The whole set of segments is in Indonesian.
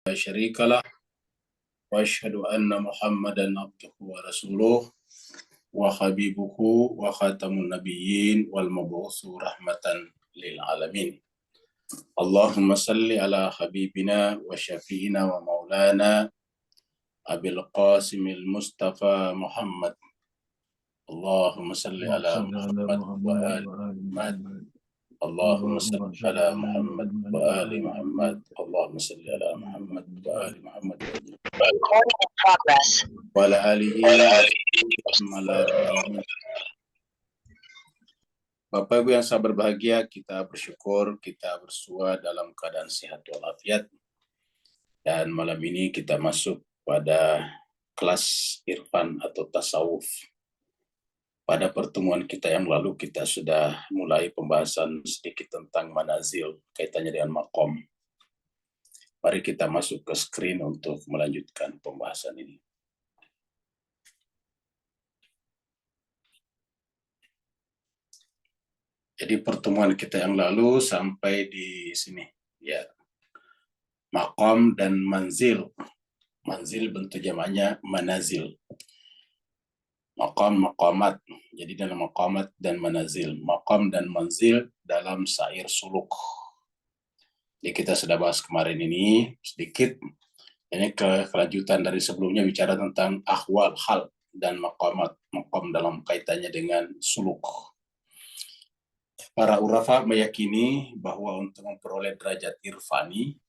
لا شريك له وأشهد أن محمدا عبده ورسوله وحبيبه وخاتم النبيين والمبعوث رحمة للعالمين. اللهم صل على حبيبنا وشفينا ومولانا أبي القاسم المصطفى محمد. اللهم صل على محمد وآل محمد. اللهم صل على محمد وآل محمد. اللهم صل على محمد وآل محمد Recording in progress. وعلى آله وصحبه. Bapak Ibu yang saya berbahagia, kita bersyukur kita bersua dalam keadaan sehat walafiat. Dan malam ini kita masuk pada kelas irfan atau tasawuf. Pada pertemuan kita yang lalu kita sudah mulai pembahasan sedikit tentang manazil kaitannya dengan maqam. Mari kita masuk ke screen untuk melanjutkan pembahasan ini. Jadi pertemuan kita yang lalu sampai di sini, ya. Maqam dan manzil. Manzil bentuk jamaknya manazil. Maqam, maqamat. Jadi dalam maqamat dan manazil. Maqam dan manzil dalam syair suluk. Jadi kita sudah bahas kemarin ini sedikit. Ini kelanjutan dari sebelumnya bicara tentang ahwal, hal, dan maqamat. Maqam dalam kaitannya dengan suluk. Para urafa meyakini bahwa untuk memperoleh derajat irfani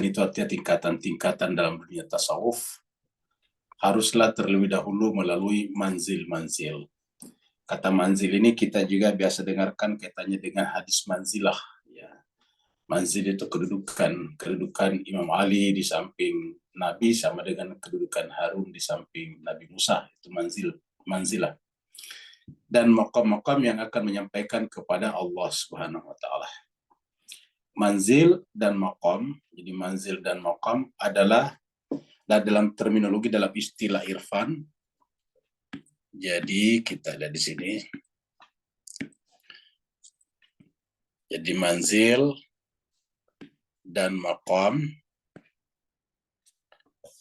itu artinya tingkatan-tingkatan dalam dunia tasawuf, haruslah terlebih dahulu melalui manzil-manzil. Kata manzil ini kita juga biasa dengarkan kaitannya dengan hadis manzilah. Ya. Manzil itu kedudukan Imam Ali di samping Nabi sama dengan kedudukan Harun di samping Nabi Musa. Itu manzilah. Dan maqam-maqam yang akan menyampaikan kepada Allah Subhanahu wa taala. Manzil dan maqam, jadi manzil dan maqam adalah dalam terminologi dalam istilah irfan. Jadi kita lihat di sini. Jadi manzil dan maqam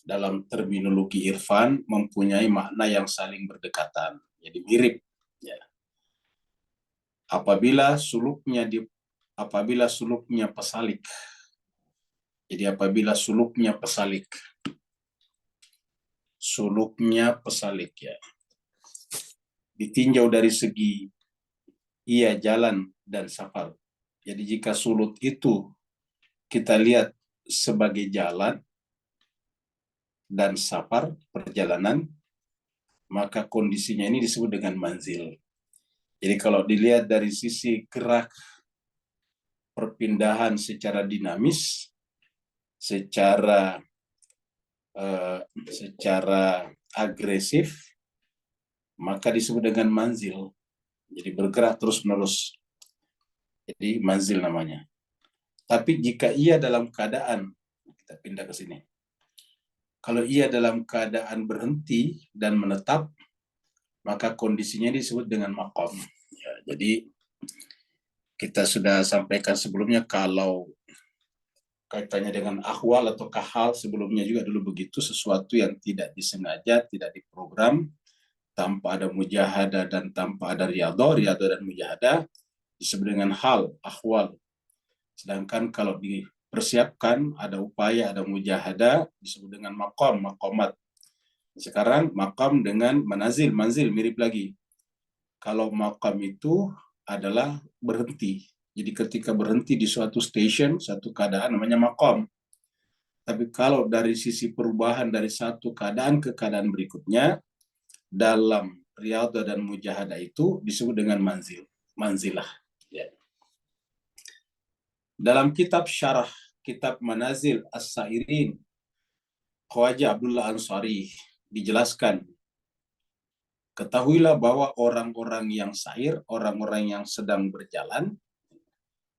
dalam terminologi irfan mempunyai makna yang saling berdekatan. Jadi mirip, ya. Apabila suluknya pesalik. Jadi apabila suluknya pesalik, ya. Ditinjau dari segi ia jalan dan safar. Jadi jika suluk itu kita lihat sebagai jalan dan safar, perjalanan, maka kondisinya ini disebut dengan manzil. Jadi kalau dilihat dari sisi gerak perpindahan secara dinamis, secara agresif, maka disebut dengan manzil. Jadi bergerak terus-menerus. Jadi manzil namanya. Tapi jika ia dalam keadaan, kita pindah ke sini. Kalau ia dalam keadaan berhenti dan menetap, maka kondisinya disebut dengan maqam. Ya, jadi kita sudah sampaikan sebelumnya kalau kaitannya dengan ahwal atau kahal sebelumnya juga dulu begitu, sesuatu yang tidak disengaja, tidak diprogram, tanpa ada mujahadah dan tanpa ada riyadhah dan mujahadah disebut dengan hal, ahwal. Sedangkan kalau dipersiapkan, ada upaya, ada mujahadah, disebut dengan maqam, maqamat. Sekarang maqam dengan manazil mirip lagi. Kalau maqam itu adalah berhenti. Jadi ketika berhenti di suatu station, satu keadaan namanya maqam. Tapi kalau dari sisi perubahan dari satu keadaan ke keadaan berikutnya, dalam riyadhah dan mujahadah itu disebut dengan manzilah. Ya. Dalam kitab syarah, kitab Manazil As-Sairin, Khawaja Abdullah Ansari dijelaskan, ketahuilah bahwa orang-orang yang sair, orang-orang yang sedang berjalan,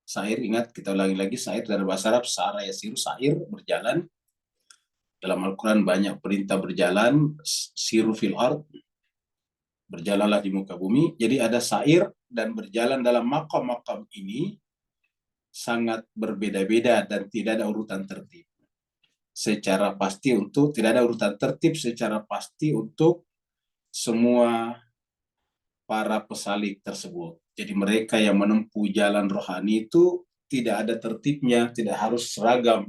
sair, ingat kita ulangi lagi, sair dari bahasa Arab, sara yasiru, sair, berjalan. Dalam Al-Quran banyak perintah berjalan, siru fil ard, berjalanlah di muka bumi. Jadi ada sair dan berjalan dalam maqam-maqam ini, sangat berbeda-beda dan tidak ada urutan tertib secara pasti untuk semua para pesalik tersebut. Jadi mereka yang menempuh jalan rohani itu tidak ada tertibnya, tidak harus seragam.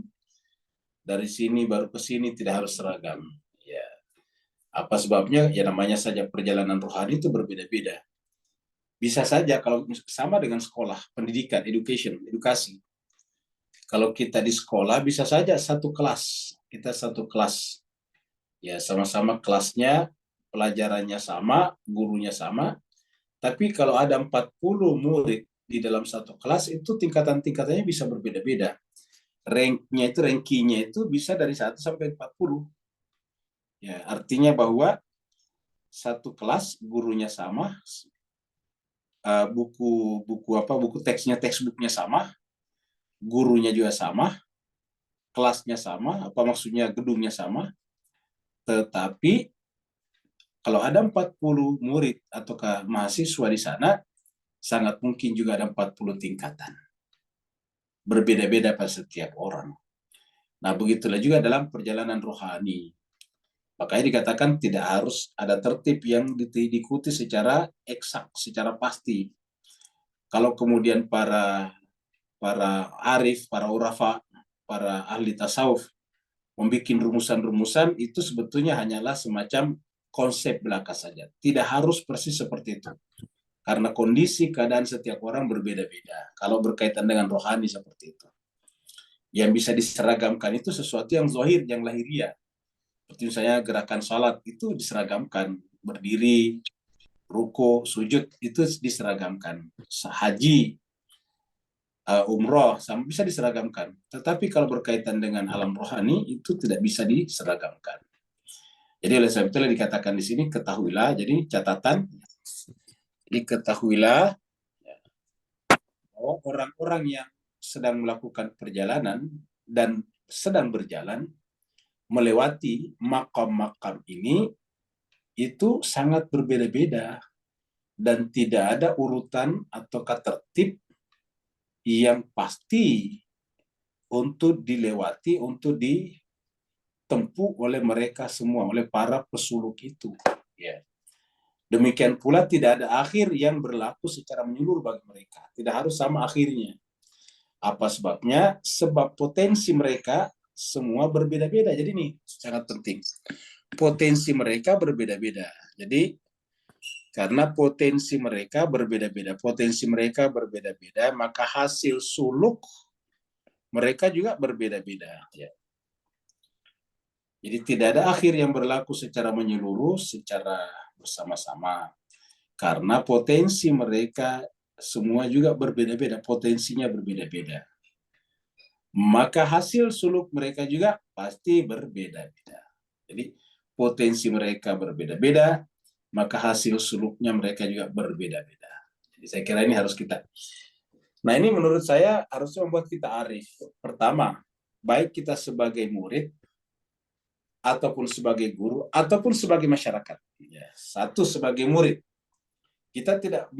Dari sini baru ke sini tidak harus seragam. Ya. Apa sebabnya? Ya namanya saja perjalanan rohani itu berbeda-beda. Bisa saja kalau sama dengan sekolah, pendidikan, edukasi. Kalau kita di sekolah bisa saja kita satu kelas. Ya sama-sama kelasnya, pelajarannya sama, gurunya sama. Tapi kalau ada 40 murid di dalam satu kelas itu tingkatan-tingkatannya bisa berbeda-beda. Rankingnya itu bisa dari 1 sampai 40. Ya, artinya bahwa satu kelas gurunya sama, buku textbooknya sama, gurunya juga sama, kelasnya sama, apa maksudnya gedungnya sama, tetapi kalau ada 40 murid ataukah mahasiswa di sana, sangat mungkin juga ada 40 tingkatan. Berbeda-beda pada setiap orang. Nah, begitulah juga dalam perjalanan rohani. Makanya dikatakan tidak harus ada tertib yang diikuti secara eksak, secara pasti. Kalau kemudian para arif, para urafa, para ahli tasawuf membuat rumusan-rumusan, itu sebetulnya hanyalah semacam konsep belaka saja. Tidak harus persis seperti itu. Karena kondisi keadaan setiap orang berbeda-beda. Kalau berkaitan dengan rohani seperti itu. Yang bisa diseragamkan itu sesuatu yang zahir, yang lahiriah. Seperti misalnya gerakan salat itu diseragamkan. Berdiri, ruku, sujud itu diseragamkan. Haji, umroh sama bisa diseragamkan. Tetapi kalau berkaitan dengan alam rohani itu tidak bisa diseragamkan. Jadi oleh sebab itulah dikatakan di sini ketahuilah. Jadi catatan. Jadi ketahuilah bahwa orang-orang yang sedang melakukan perjalanan dan sedang berjalan melewati makam-makam ini itu sangat berbeda-beda dan tidak ada urutan atau tertib yang pasti untuk dilewati, untuk ditempuh oleh mereka semua, oleh para pesuluk itu. Ya. Demikian pula tidak ada akhir yang berlaku secara menyeluruh bagi mereka. Tidak harus sama akhirnya. Apa sebabnya? Sebab potensi mereka semua berbeda-beda. Jadi ini sangat penting. Potensi mereka berbeda-beda. Jadi karena potensi mereka berbeda-beda, maka hasil suluk mereka juga berbeda-beda. Ya. Jadi tidak ada akhir yang berlaku secara menyeluruh, secara bersama-sama. Karena potensi mereka semua juga berbeda-beda, potensinya berbeda-beda. Maka hasil suluk mereka juga pasti berbeda-beda. Jadi potensi mereka berbeda-beda, maka hasil suluknya mereka juga berbeda-beda. Jadi saya kira ini harus kita. Nah ini menurut saya harusnya membuat kita arif. Pertama, baik kita sebagai murid, ataupun sebagai guru, ataupun sebagai masyarakat. Ya, satu sebagai murid, kita tidak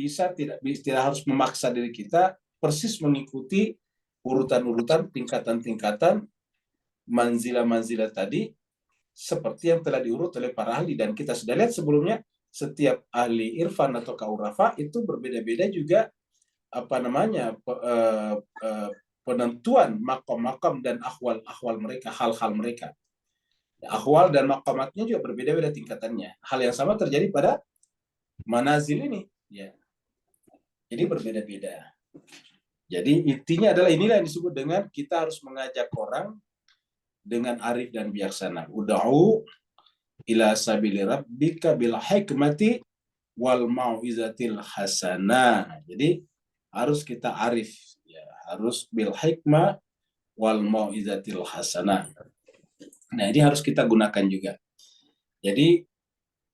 harus memaksa diri kita persis mengikuti urutan-urutan, tingkatan-tingkatan, manzilah-manzilah tadi, seperti yang telah diurut oleh para ahli. Dan kita sudah lihat sebelumnya, setiap ahli irfan atau kaurafa itu berbeda-beda juga penentuan makam-makam dan ahwal mereka, hal-hal mereka. Ahwal dan maqamatnya juga berbeda-beda tingkatannya. Hal yang sama terjadi pada manazil ini. Ya. Jadi berbeda-beda. Jadi intinya adalah inilah yang disebut dengan kita harus mengajak orang dengan arif dan bijaksana. Ud'u ila sabili rabbika bil hikmati wal mau'izatil hasanah. Jadi harus kita arif. Ya, harus bil hikmah wal mau'izatil hasanah. Nah, ini harus kita gunakan juga. Jadi,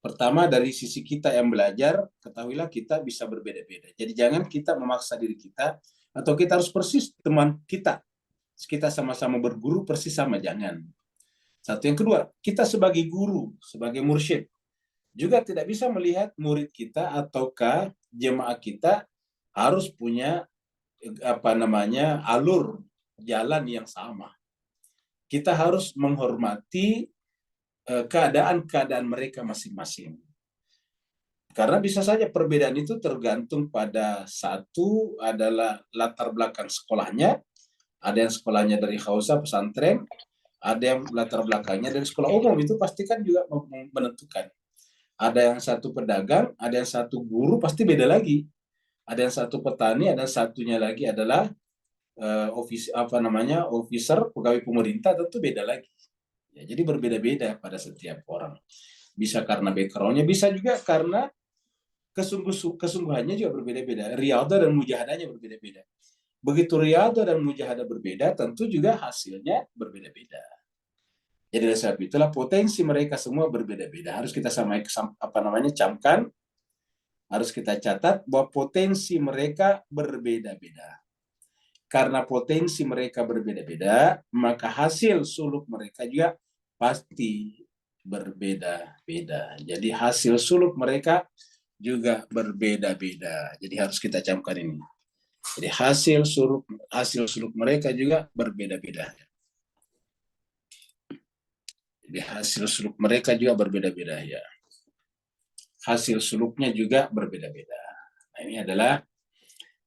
pertama dari sisi kita yang belajar, ketahuilah kita bisa berbeda-beda. Jadi, jangan kita memaksa diri kita, atau kita harus persis teman kita. Kita sama-sama berguru persis sama, jangan. Satu. Yang kedua, kita sebagai guru, sebagai mursyid, juga tidak bisa melihat murid kita ataukah jemaah kita harus punya alur jalan yang sama. Kita harus menghormati keadaan-keadaan mereka masing-masing. Karena bisa saja perbedaan itu tergantung pada satu adalah latar belakang sekolahnya, ada yang sekolahnya dari Khausa pesantren, ada yang latar belakangnya dari sekolah umum, itu pasti kan juga menentukan. Ada yang satu pedagang, ada yang satu guru, pasti beda lagi. Ada yang satu petani, ada yang satunya lagi adalah officer pegawai pemerintah, tentu beda lagi. Ya, jadi berbeda-beda pada setiap orang. Bisa karena backgroundnya, bisa juga karena kesungguhannya juga berbeda-beda. Riyadhah dan mujahadahnya berbeda-beda. Begitu riyadhah dan mujahadah berbeda, tentu juga hasilnya berbeda-beda. Jadi dari sebab itulah potensi mereka semua berbeda-beda. Harus kita camkan, harus kita catat bahwa potensi mereka berbeda-beda. Karena potensi mereka berbeda-beda, maka hasil suluk mereka juga pasti berbeda-beda. Jadi hasil suluk mereka juga berbeda-beda. Jadi harus kita camkan ini. Jadi hasil suluk mereka juga berbeda-beda. Jadi hasil suluk mereka juga berbeda-beda ya. Hasil suluknya juga berbeda-beda. Nah, ini adalah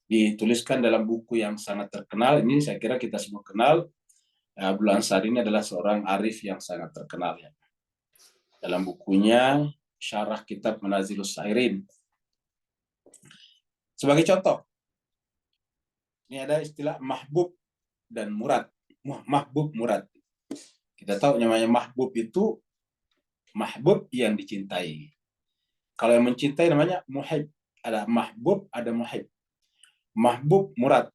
dituliskan dalam buku yang sangat terkenal. Ini saya kira kita semua kenal. Abdul Ansari ini adalah seorang arif yang sangat terkenal ya. Dalam bukunya Syarah Kitab Manazilus Sairin. Sebagai contoh, ini ada istilah mahbub dan murad. Mahbub, murad. Kita tahu namanya mahbub itu mahbub yang dicintai. Kalau yang mencintai namanya muhib. Ada mahbub, ada muhib. Mahbub, murad.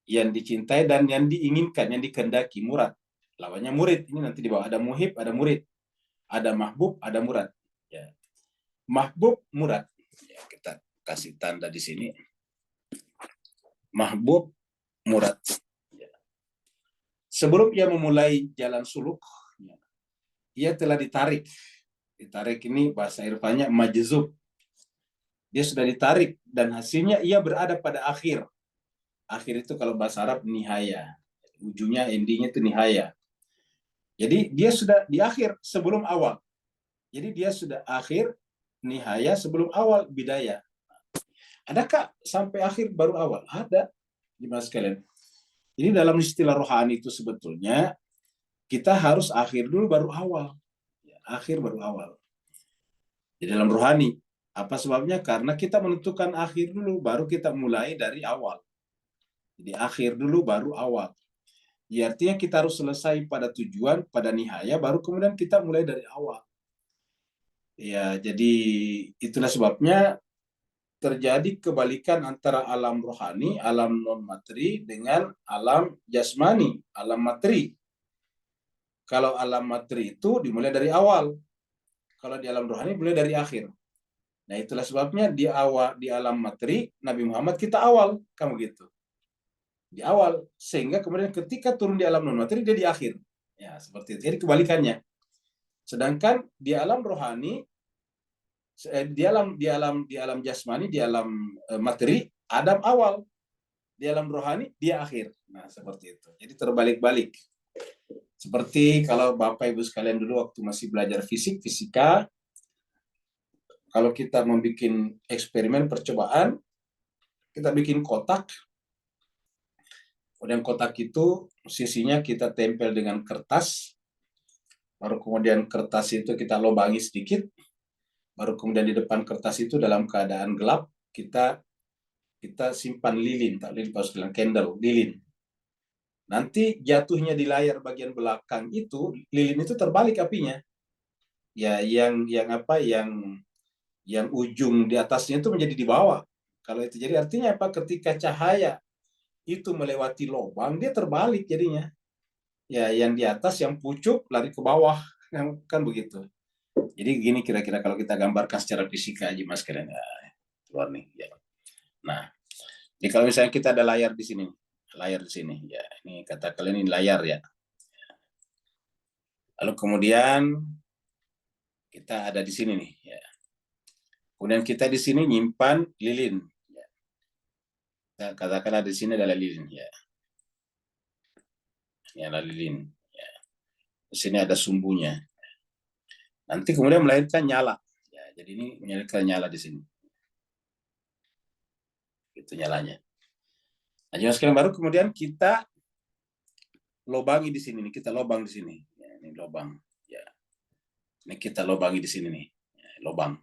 Yang dicintai dan yang diinginkan, yang dikehendaki, murad. Lawannya murid. Ini nanti di bawah ada muhib, ada murid. Ada mahbub, ada murad. Ya. Mahbub, murad. Ya, kita kasih tanda di sini. Mahbub, murad. Ya. Sebelum ia memulai jalan suluk, ya, ia telah ditarik. Ditarik ini bahasa Irfannya majzub. Dia sudah ditarik dan hasilnya ia berada pada akhir. Akhir itu kalau bahasa Arab nihaya. Ujungnya, endingnya itu nihaya. Jadi dia sudah di akhir sebelum awal. Jadi dia sudah akhir nihaya sebelum awal bidaya. Adakah sampai akhir baru awal? Ada, gimana sekalian. Jadi dalam istilah rohani itu sebetulnya kita harus akhir dulu baru awal. Akhir baru awal. Di dalam rohani. Apa sebabnya? Karena kita menentukan akhir dulu, baru kita mulai dari awal. Jadi akhir dulu baru awal. Ya, artinya kita harus selesai pada tujuan, pada nihaya, baru kemudian kita mulai dari awal. Ya, jadi itulah sebabnya terjadi kebalikan antara alam rohani, alam non-materi dengan alam jasmani, alam materi. Kalau alam materi itu dimulai dari awal. Kalau di alam rohani mulai dari akhir. Nah, itulah sebabnya di alam materi Nabi Muhammad kita awal, kamu gitu. Di awal, sehingga kemudian ketika turun di alam non materi dia di akhir. Ya, seperti itu. Jadi kebalikannya. Sedangkan di alam rohani, di alam jasmani, di alam materi, Adam awal. Di alam rohani dia akhir. Nah, seperti itu. Jadi terbalik-balik. Seperti kalau Bapak Ibu sekalian dulu waktu masih belajar fisika, kalau kita membuat eksperimen percobaan, kita bikin kotak. Kemudian kotak itu sisinya kita tempel dengan kertas. Baru kemudian kertas itu kita lobangi sedikit. Baru kemudian di depan kertas itu dalam keadaan gelap, kita simpan lilin, candle, lilin. Nanti jatuhnya di layar bagian belakang itu, lilin itu terbalik apinya. Ya, yang ujung di atasnya itu menjadi di bawah. Kalau itu jadi artinya apa? Ketika cahaya itu melewati lubang, dia terbalik jadinya. Ya, yang di atas yang pucuk lari ke bawah, kan begitu. Jadi gini kira-kira kalau kita gambarkan secara fisika aja mas kalian. Keluar nih. Ya. Nah, jadi kalau misalnya kita ada layar di sini, ya ini kata kalian ini layar ya. Lalu kemudian kita ada di sini nih. Ya. Kemudian kita di sini nyimpan lilin. Ya. Kita katakanlah di sini adalah lilin, ya. Ini adalah lilin. Ya. Di sini ada sumbunya. Nanti kemudian melahirkan nyala. Ya, jadi ini melahirkan nyala di sini. Itu nyalanya. Nah, jemaah sekalian, baru kemudian kita lobangi di sini nih, kita lobang di sini. Ya, ini lobang. Ya. Ini kita lobangi di sini nih, ya, lobang.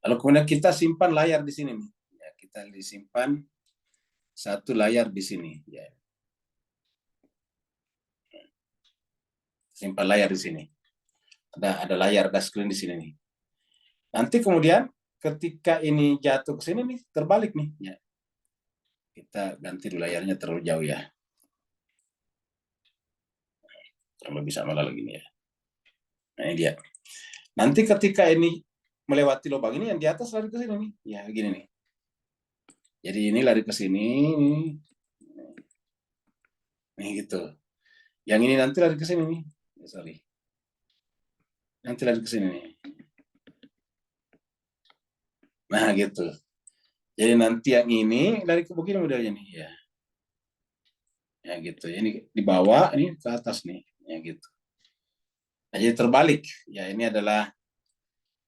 Lalu kemudian kita simpan layar di sini nih. Ya, kita disimpan satu layar di sini. Ya. Simpan layar di sini. Ada layar, ada screen di sini nih. Nanti kemudian ketika ini jatuh ke sini nih, terbalik nih. Ya. Kita ganti dulu layarnya, terlalu jauh ya. Kalau bisa malah lagi nih ya. Nah ini dia. Nanti ketika ini melewati lubang ini, yang di atas lari ke sini nih. Ya gini nih. Jadi ini lari ke sini. Nih gitu. Yang ini nanti lari ke sini nih. Sorry. Nanti lari ke sini nih. Nah gitu. Jadi nanti yang ini lari ke begini modelnya nih. Ya. Ya gitu. Ini di bawah, ini ke atas nih. Ya gitu. Nah, jadi terbalik. Ya ini adalah,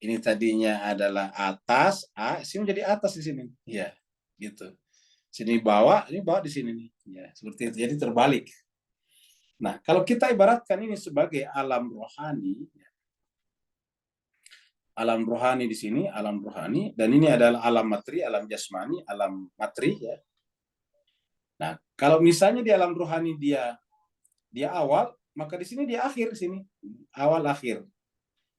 ini tadinya adalah atas, A, sini menjadi atas di sini. Ya gitu. Sini bawah, ini bawah di sini nih. Ya, seperti itu. Jadi terbalik. Nah, kalau kita ibaratkan ini sebagai alam rohani, alam rohani di sini, alam rohani, dan ini adalah alam materi, alam jasmani, alam materi ya. Nah, kalau misalnya di alam rohani dia awal, maka di sini dia akhir di sini. Awal akhir.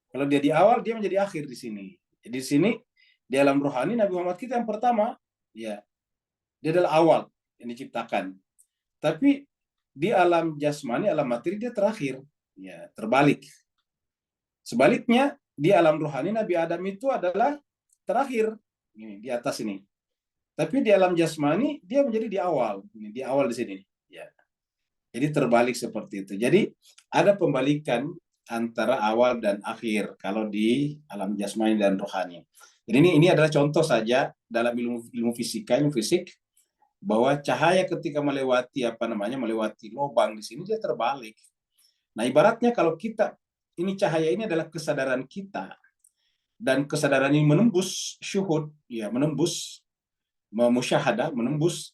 Kalau dia di awal, dia menjadi akhir di sini. Jadi di sini di alam rohani Nabi Muhammad kita yang pertama, ya. Dia adalah awal yang diciptakan. Tapi di alam jasmani, alam materi dia terakhir. Ya, terbalik. Sebaliknya, di alam rohani Nabi Adam itu adalah terakhir. Ini di atas ini. Tapi di alam jasmani dia menjadi di awal. Ini di awal di sini. Ya. Jadi terbalik seperti itu. Jadi ada pembalikan antara awal dan akhir kalau di alam jasmani dan rohani. Jadi ini adalah contoh saja dalam ilmu fisika, ilmu fisik, bahwa cahaya ketika melewati lubang di sini dia terbalik. Nah, ibaratnya kalau kita, ini cahaya ini adalah kesadaran kita, dan kesadaran ini menembus syuhud, ya, menembus musyahadah, menembus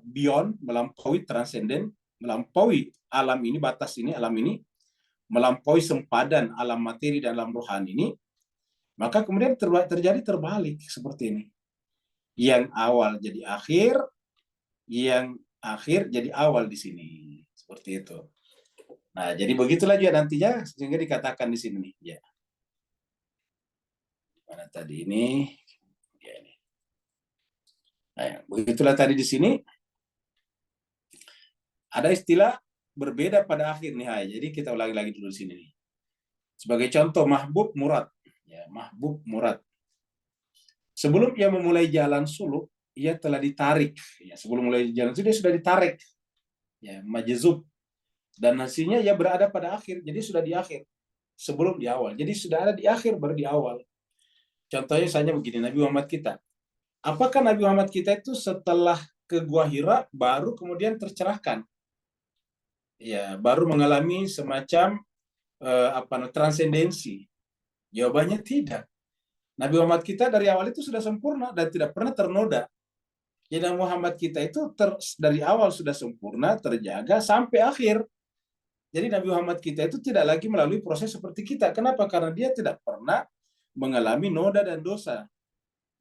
beyond, melampaui transenden, melampaui alam ini, batas ini, alam ini, melampaui sempadan alam materi dan alam rohani ini, maka kemudian terjadi terbalik seperti ini. Yang awal jadi akhir, yang akhir jadi awal di sini. Seperti itu. Nah, jadi begitulah juga nantinya, sehingga dikatakan di sini nih. Ya. Mana tadi ini? Ya, ini. Nah, begitulah tadi di sini. Ada istilah berbeda pada akhir nih. Jadi kita ulangi lagi dulu di sini nih. Sebagai contoh, mahbub murad. Ya, mahbub murad. Sebelum ia memulai jalan suluk, ia telah ditarik. Ya, sebelum mulai jalan suluk, dia sudah ditarik. Ya, majzub. Dan hasilnya ia berada pada akhir. Jadi sudah di akhir. Sebelum di awal. Jadi sudah ada di akhir, baru di awal. Contohnya misalnya begini, Nabi Muhammad kita. Apakah Nabi Muhammad kita itu setelah ke Gua Hira, baru kemudian tercerahkan? Ya, baru mengalami semacam transendensi. Jawabannya tidak. Nabi Muhammad kita dari awal itu sudah sempurna dan tidak pernah ternoda. Jadi Nabi Muhammad kita itu dari awal sudah sempurna, terjaga sampai akhir. Jadi Nabi Muhammad kita itu tidak lagi melalui proses seperti kita. Kenapa? Karena dia tidak pernah mengalami noda dan dosa.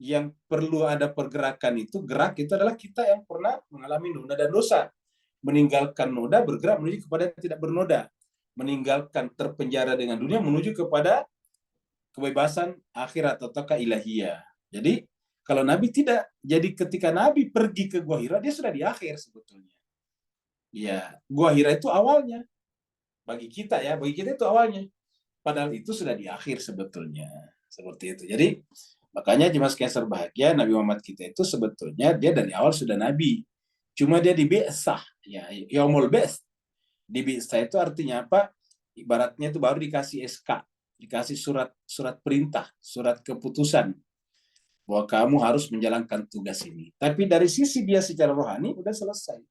Yang perlu ada pergerakan itu, gerak itu adalah kita yang pernah mengalami noda dan dosa. Meninggalkan noda, bergerak menuju kepada tidak bernoda. Meninggalkan terpenjara dengan dunia, menuju kepada kebebasan akhirat atau ilahiyah. Jadi kalau Nabi tidak, jadi ketika Nabi pergi ke Gua Hira, dia sudah di akhir sebetulnya. Ya, Gua Hira itu awalnya. Bagi kita ya, bagi kita itu awalnya. Padahal itu sudah di akhir sebetulnya. Seperti itu. Jadi makanya jemaah sekalian berbahagia, Nabi Muhammad kita itu sebetulnya dia dari awal sudah Nabi. Cuma dia di bi'sah, ya, yaumul bi'ts. Di bi'sah itu artinya apa? Ibaratnya itu baru dikasih SK, dikasih surat perintah, surat keputusan. bahwa kamu harus menjalankan tugas ini. Tapi dari sisi dia secara rohani udah selesai.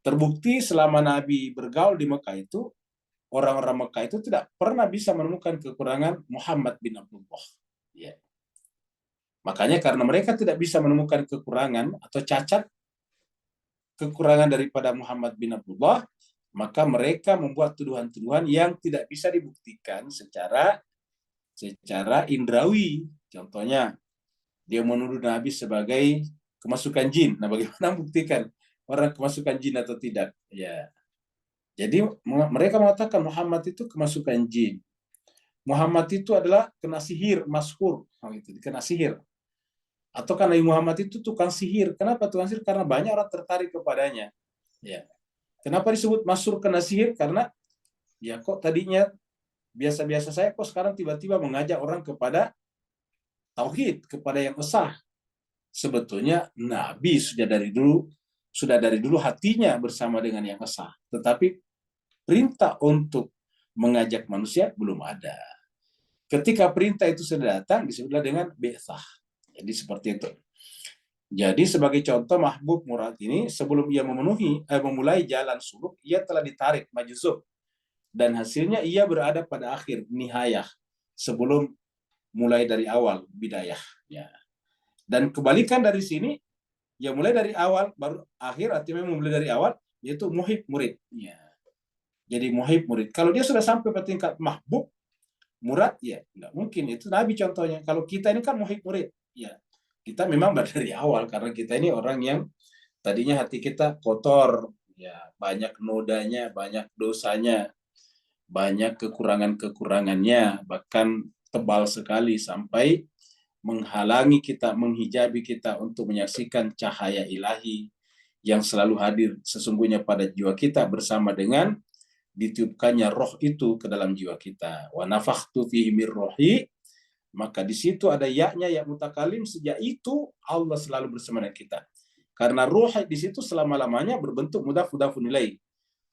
Terbukti selama Nabi bergaul di Mekah itu, orang-orang Mekah itu tidak pernah bisa menemukan kekurangan Muhammad bin Abdullah. Ya. Makanya karena mereka tidak bisa menemukan kekurangan atau cacat kekurangan daripada Muhammad bin Abdullah, maka mereka membuat tuduhan-tuduhan yang tidak bisa dibuktikan secara indrawi. Contohnya, dia menuduh Nabi sebagai kemasukan jin. Nah, bagaimana membuktikan orang kemasukan jin atau tidak? Ya. Jadi mereka mengatakan Muhammad itu kemasukan jin. Muhammad itu adalah kena sihir, mashur, kena sihir. Atau kan Nabi Muhammad itu tukang sihir. Kenapa tukang sihir? Karena banyak orang tertarik kepadanya. Ya. Kenapa disebut mashur kena sihir? Karena ya kok tadinya biasa-biasa saya, kok sekarang tiba-tiba mengajak orang kepada tauhid, kepada yang esa. Sebetulnya Nabi sudah dari dulu hatinya bersama dengan yang esa. Tetapi perintah untuk mengajak manusia belum ada. Ketika perintah itu sudah datang, disebutlah dengan bi'tsah. Jadi seperti itu. Jadi sebagai contoh, Mahbub Murad ini sebelum ia memulai jalan suluk, ia telah ditarik majzub, dan hasilnya ia berada pada akhir nihayah, sebelum mulai dari awal bidayah. Ya. Dan kebalikan dari sini, ya mulai dari awal baru akhir, artinya mulai dari awal, yaitu muhib murid. Ya. Jadi muhib murid. Kalau dia sudah sampai pada tingkat mahbub murad, ya nggak mungkin. Itu Nabi contohnya. Kalau kita ini kan muhib murid, ya kita memang dari awal, karena kita ini orang yang tadinya hati kita kotor, ya banyak nodanya, banyak dosanya, banyak kekurangannya, bahkan tebal sekali sampai menghalangi kita, menghijabi kita untuk menyaksikan cahaya ilahi yang selalu hadir sesungguhnya pada jiwa kita bersama dengan ditiupkannya roh itu ke dalam jiwa kita. Wa nafakhtu fihi mir rohi, maka di situ ada ya-nya, ya mutakalim. Sejak itu Allah selalu bersama dengan kita. Karena roh di situ selama-lamanya berbentuk mudhaf-mudhafun ilaih.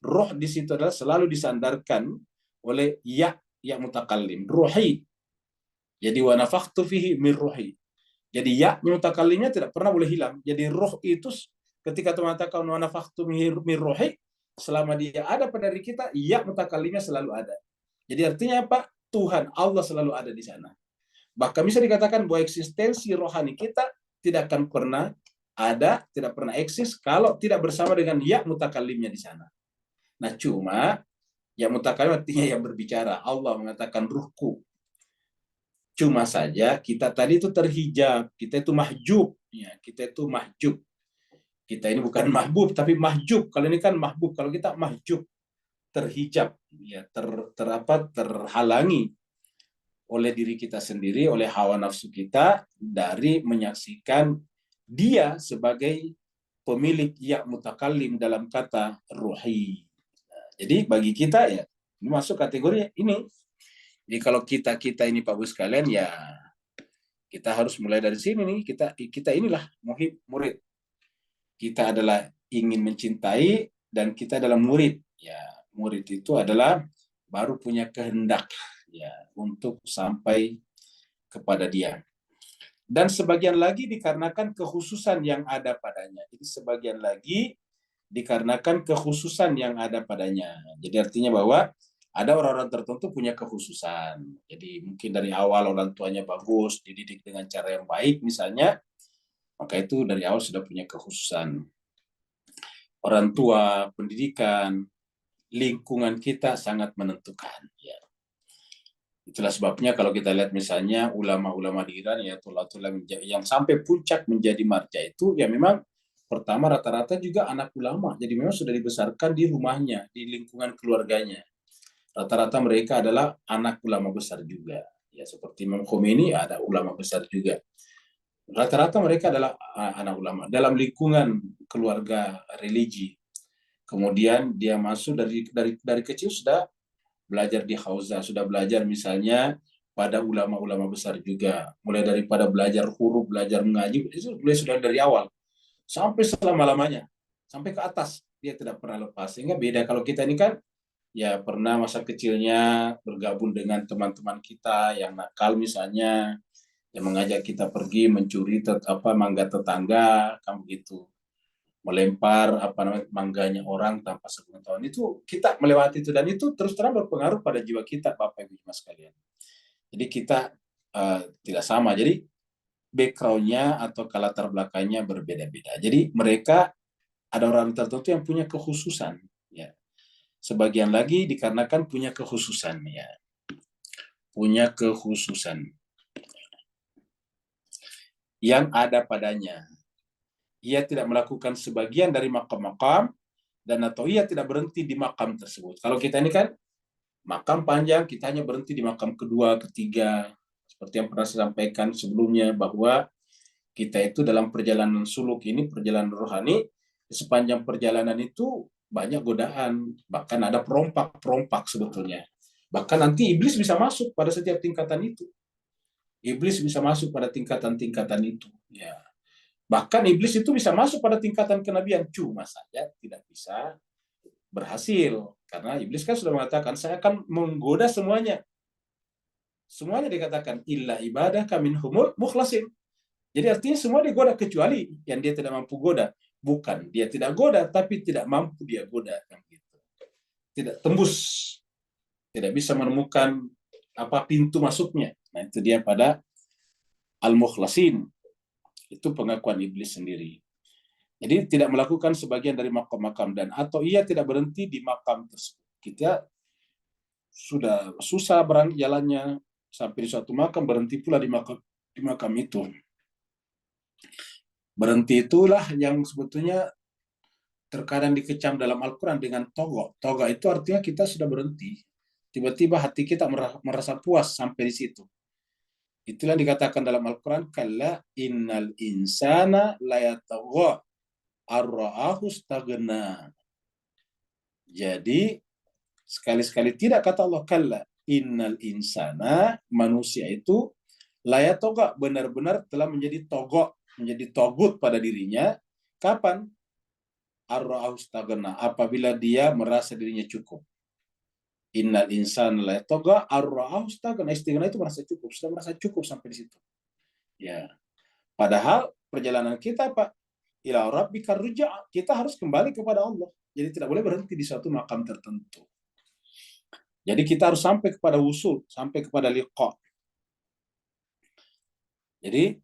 Roh di situ adalah selalu disandarkan oleh ya mutakalim, rohi. Jadi wa nafakhtu fihi mir rohi. Jadi ya-nya mutakalimnya tidak pernah boleh hilang. Jadi roh itu ketika Tuhan mengatakan wa nafakhtu mir rohi, selama dia ada pada diri kita, ya mutakalimnya selalu ada. Jadi artinya apa? Tuhan, Allah selalu ada di sana. Bahkan bisa dikatakan bahwa eksistensi rohani kita tidak akan pernah ada, tidak pernah eksis kalau tidak bersama dengan ya mutakalimnya di sana. Nah cuma ya mutakalim artinya yang berbicara. Allah mengatakan ruhku. Cuma saja kita tadi itu terhijab, kita itu mahjub, ya kita itu mahjub. Kita ini bukan mahbub tapi mahjub. Kalau ini kan mahbub, kalau kita mahjub, terhijab, ya terhalangi oleh diri kita sendiri, oleh hawa nafsu kita dari menyaksikan dia sebagai pemilik ya mutakallim dalam kata ruhi. Jadi bagi kita ya ini masuk kategori ini. Jadi kalau kita ini Pak Bu sekalian, ya kita harus mulai dari sini nih. Kita inilah muhib murid. Kita adalah ingin mencintai dan kita adalah murid. Ya, murid itu adalah baru punya kehendak ya untuk sampai kepada dia. Dan sebagian lagi dikarenakan kekhususan yang ada padanya. Jadi sebagian lagi dikarenakan kekhususan yang ada padanya. Jadi artinya bahwa ada orang-orang tertentu punya kekhususan. Jadi mungkin dari awal orang tuanya bagus, dididik dengan cara yang baik misalnya, maka itu dari awal sudah punya kekhususan. Orang tua, pendidikan, lingkungan kita sangat menentukan. Ya. Itulah sebabnya kalau kita lihat misalnya ulama-ulama di Iran, ya tullah-tullah yang sampai puncak menjadi marja itu, ya memang pertama rata-rata juga anak ulama. Jadi memang sudah dibesarkan di rumahnya, di lingkungan keluarganya. Rata-rata mereka adalah anak ulama besar juga. Ya seperti Imam Khomeini ada ulama besar juga. Rata-rata mereka adalah anak ulama dalam lingkungan keluarga religi. Kemudian dia masuk dari kecil sudah belajar di Hauza, sudah belajar misalnya pada ulama-ulama besar juga. Mulai daripada belajar huruf, belajar mengaji, itu sudah dari awal. Sampai selama-lamanya. Sampai ke atas. Dia tidak pernah lepas. Sehingga beda kalau kita ini kan, ya pernah masa kecilnya bergabung dengan teman-teman kita yang nakal misalnya. yang mengajak kita pergi mencuri mangga tetangga, kamu gitu, melempar mangganya orang tanpa sepengetahuan, itu kita melewati itu, dan itu terus terang berpengaruh pada jiwa kita, Bapak Ibu Mas sekalian. Jadi kita tidak sama, jadi background-nya atau latar belakangnya berbeda-beda. Jadi mereka ada orang tertentu yang punya kekhususan, ya. Sebagian lagi dikarenakan punya kekhususan, ya, punya kekhususan yang ada padanya. Ia tidak melakukan sebagian dari makam-makam, dan atau ia tidak berhenti di makam tersebut. Kalau kita ini kan makam panjang, kita hanya berhenti di makam kedua, ketiga, seperti yang pernah saya sampaikan sebelumnya, bahwa kita itu dalam perjalanan suluk ini, perjalanan rohani, sepanjang perjalanan itu banyak godaan, bahkan ada perompak-perompak sebetulnya. Bahkan nanti iblis bisa masuk pada setiap tingkatan itu. Iblis bisa masuk pada tingkatan-tingkatan itu. Ya. Bahkan iblis itu bisa masuk pada tingkatan kenabian, cuma saja tidak bisa berhasil. Karena iblis kan sudah mengatakan, saya akan menggoda semuanya. Semuanya dikatakan, illa ibadah kamin humul mukhlasin. Jadi artinya semua digoda kecuali yang dia tidak mampu goda. Bukan dia tidak goda, tapi tidak mampu dia goda. Tidak tembus. Tidak bisa menemukan pintu masuknya. Nah, itu dia pada al-mukhlasin. Itu pengakuan iblis sendiri. Jadi tidak melakukan sebagian dari makam-makam, dan atau ia tidak berhenti di makam tersebut. Kita sudah susah jalannya sampai di suatu makam, berhenti pula di makam itu. Berhenti itulah yang sebetulnya terkadang dikecam dalam Al-Quran dengan togo. Togo itu artinya kita sudah berhenti. Tiba-tiba hati kita merasa puas sampai di situ. Itulah dikatakan dalam Al-Quran, kalla innal insana layatagha ar-ra'ahu istaghna. Jadi sekali-sekali tidak, kata Allah, kalla innal insana, manusia itu layatagha, benar-benar telah menjadi togo, menjadi togut pada dirinya. Kapan? Ar-ra'ahu istaghna, apabila dia merasa dirinya cukup. Innal insana layatagha ar-ra'ahu istaghna. Istighna itu merasa cukup, sudah merasa cukup sampai di situ. Ya. Padahal perjalanan kita, Pak, ila rabbika ruj'a, kita harus kembali kepada Allah. Jadi tidak boleh berhenti di suatu makam tertentu. Jadi kita harus sampai kepada wusul, sampai kepada liqa. Jadi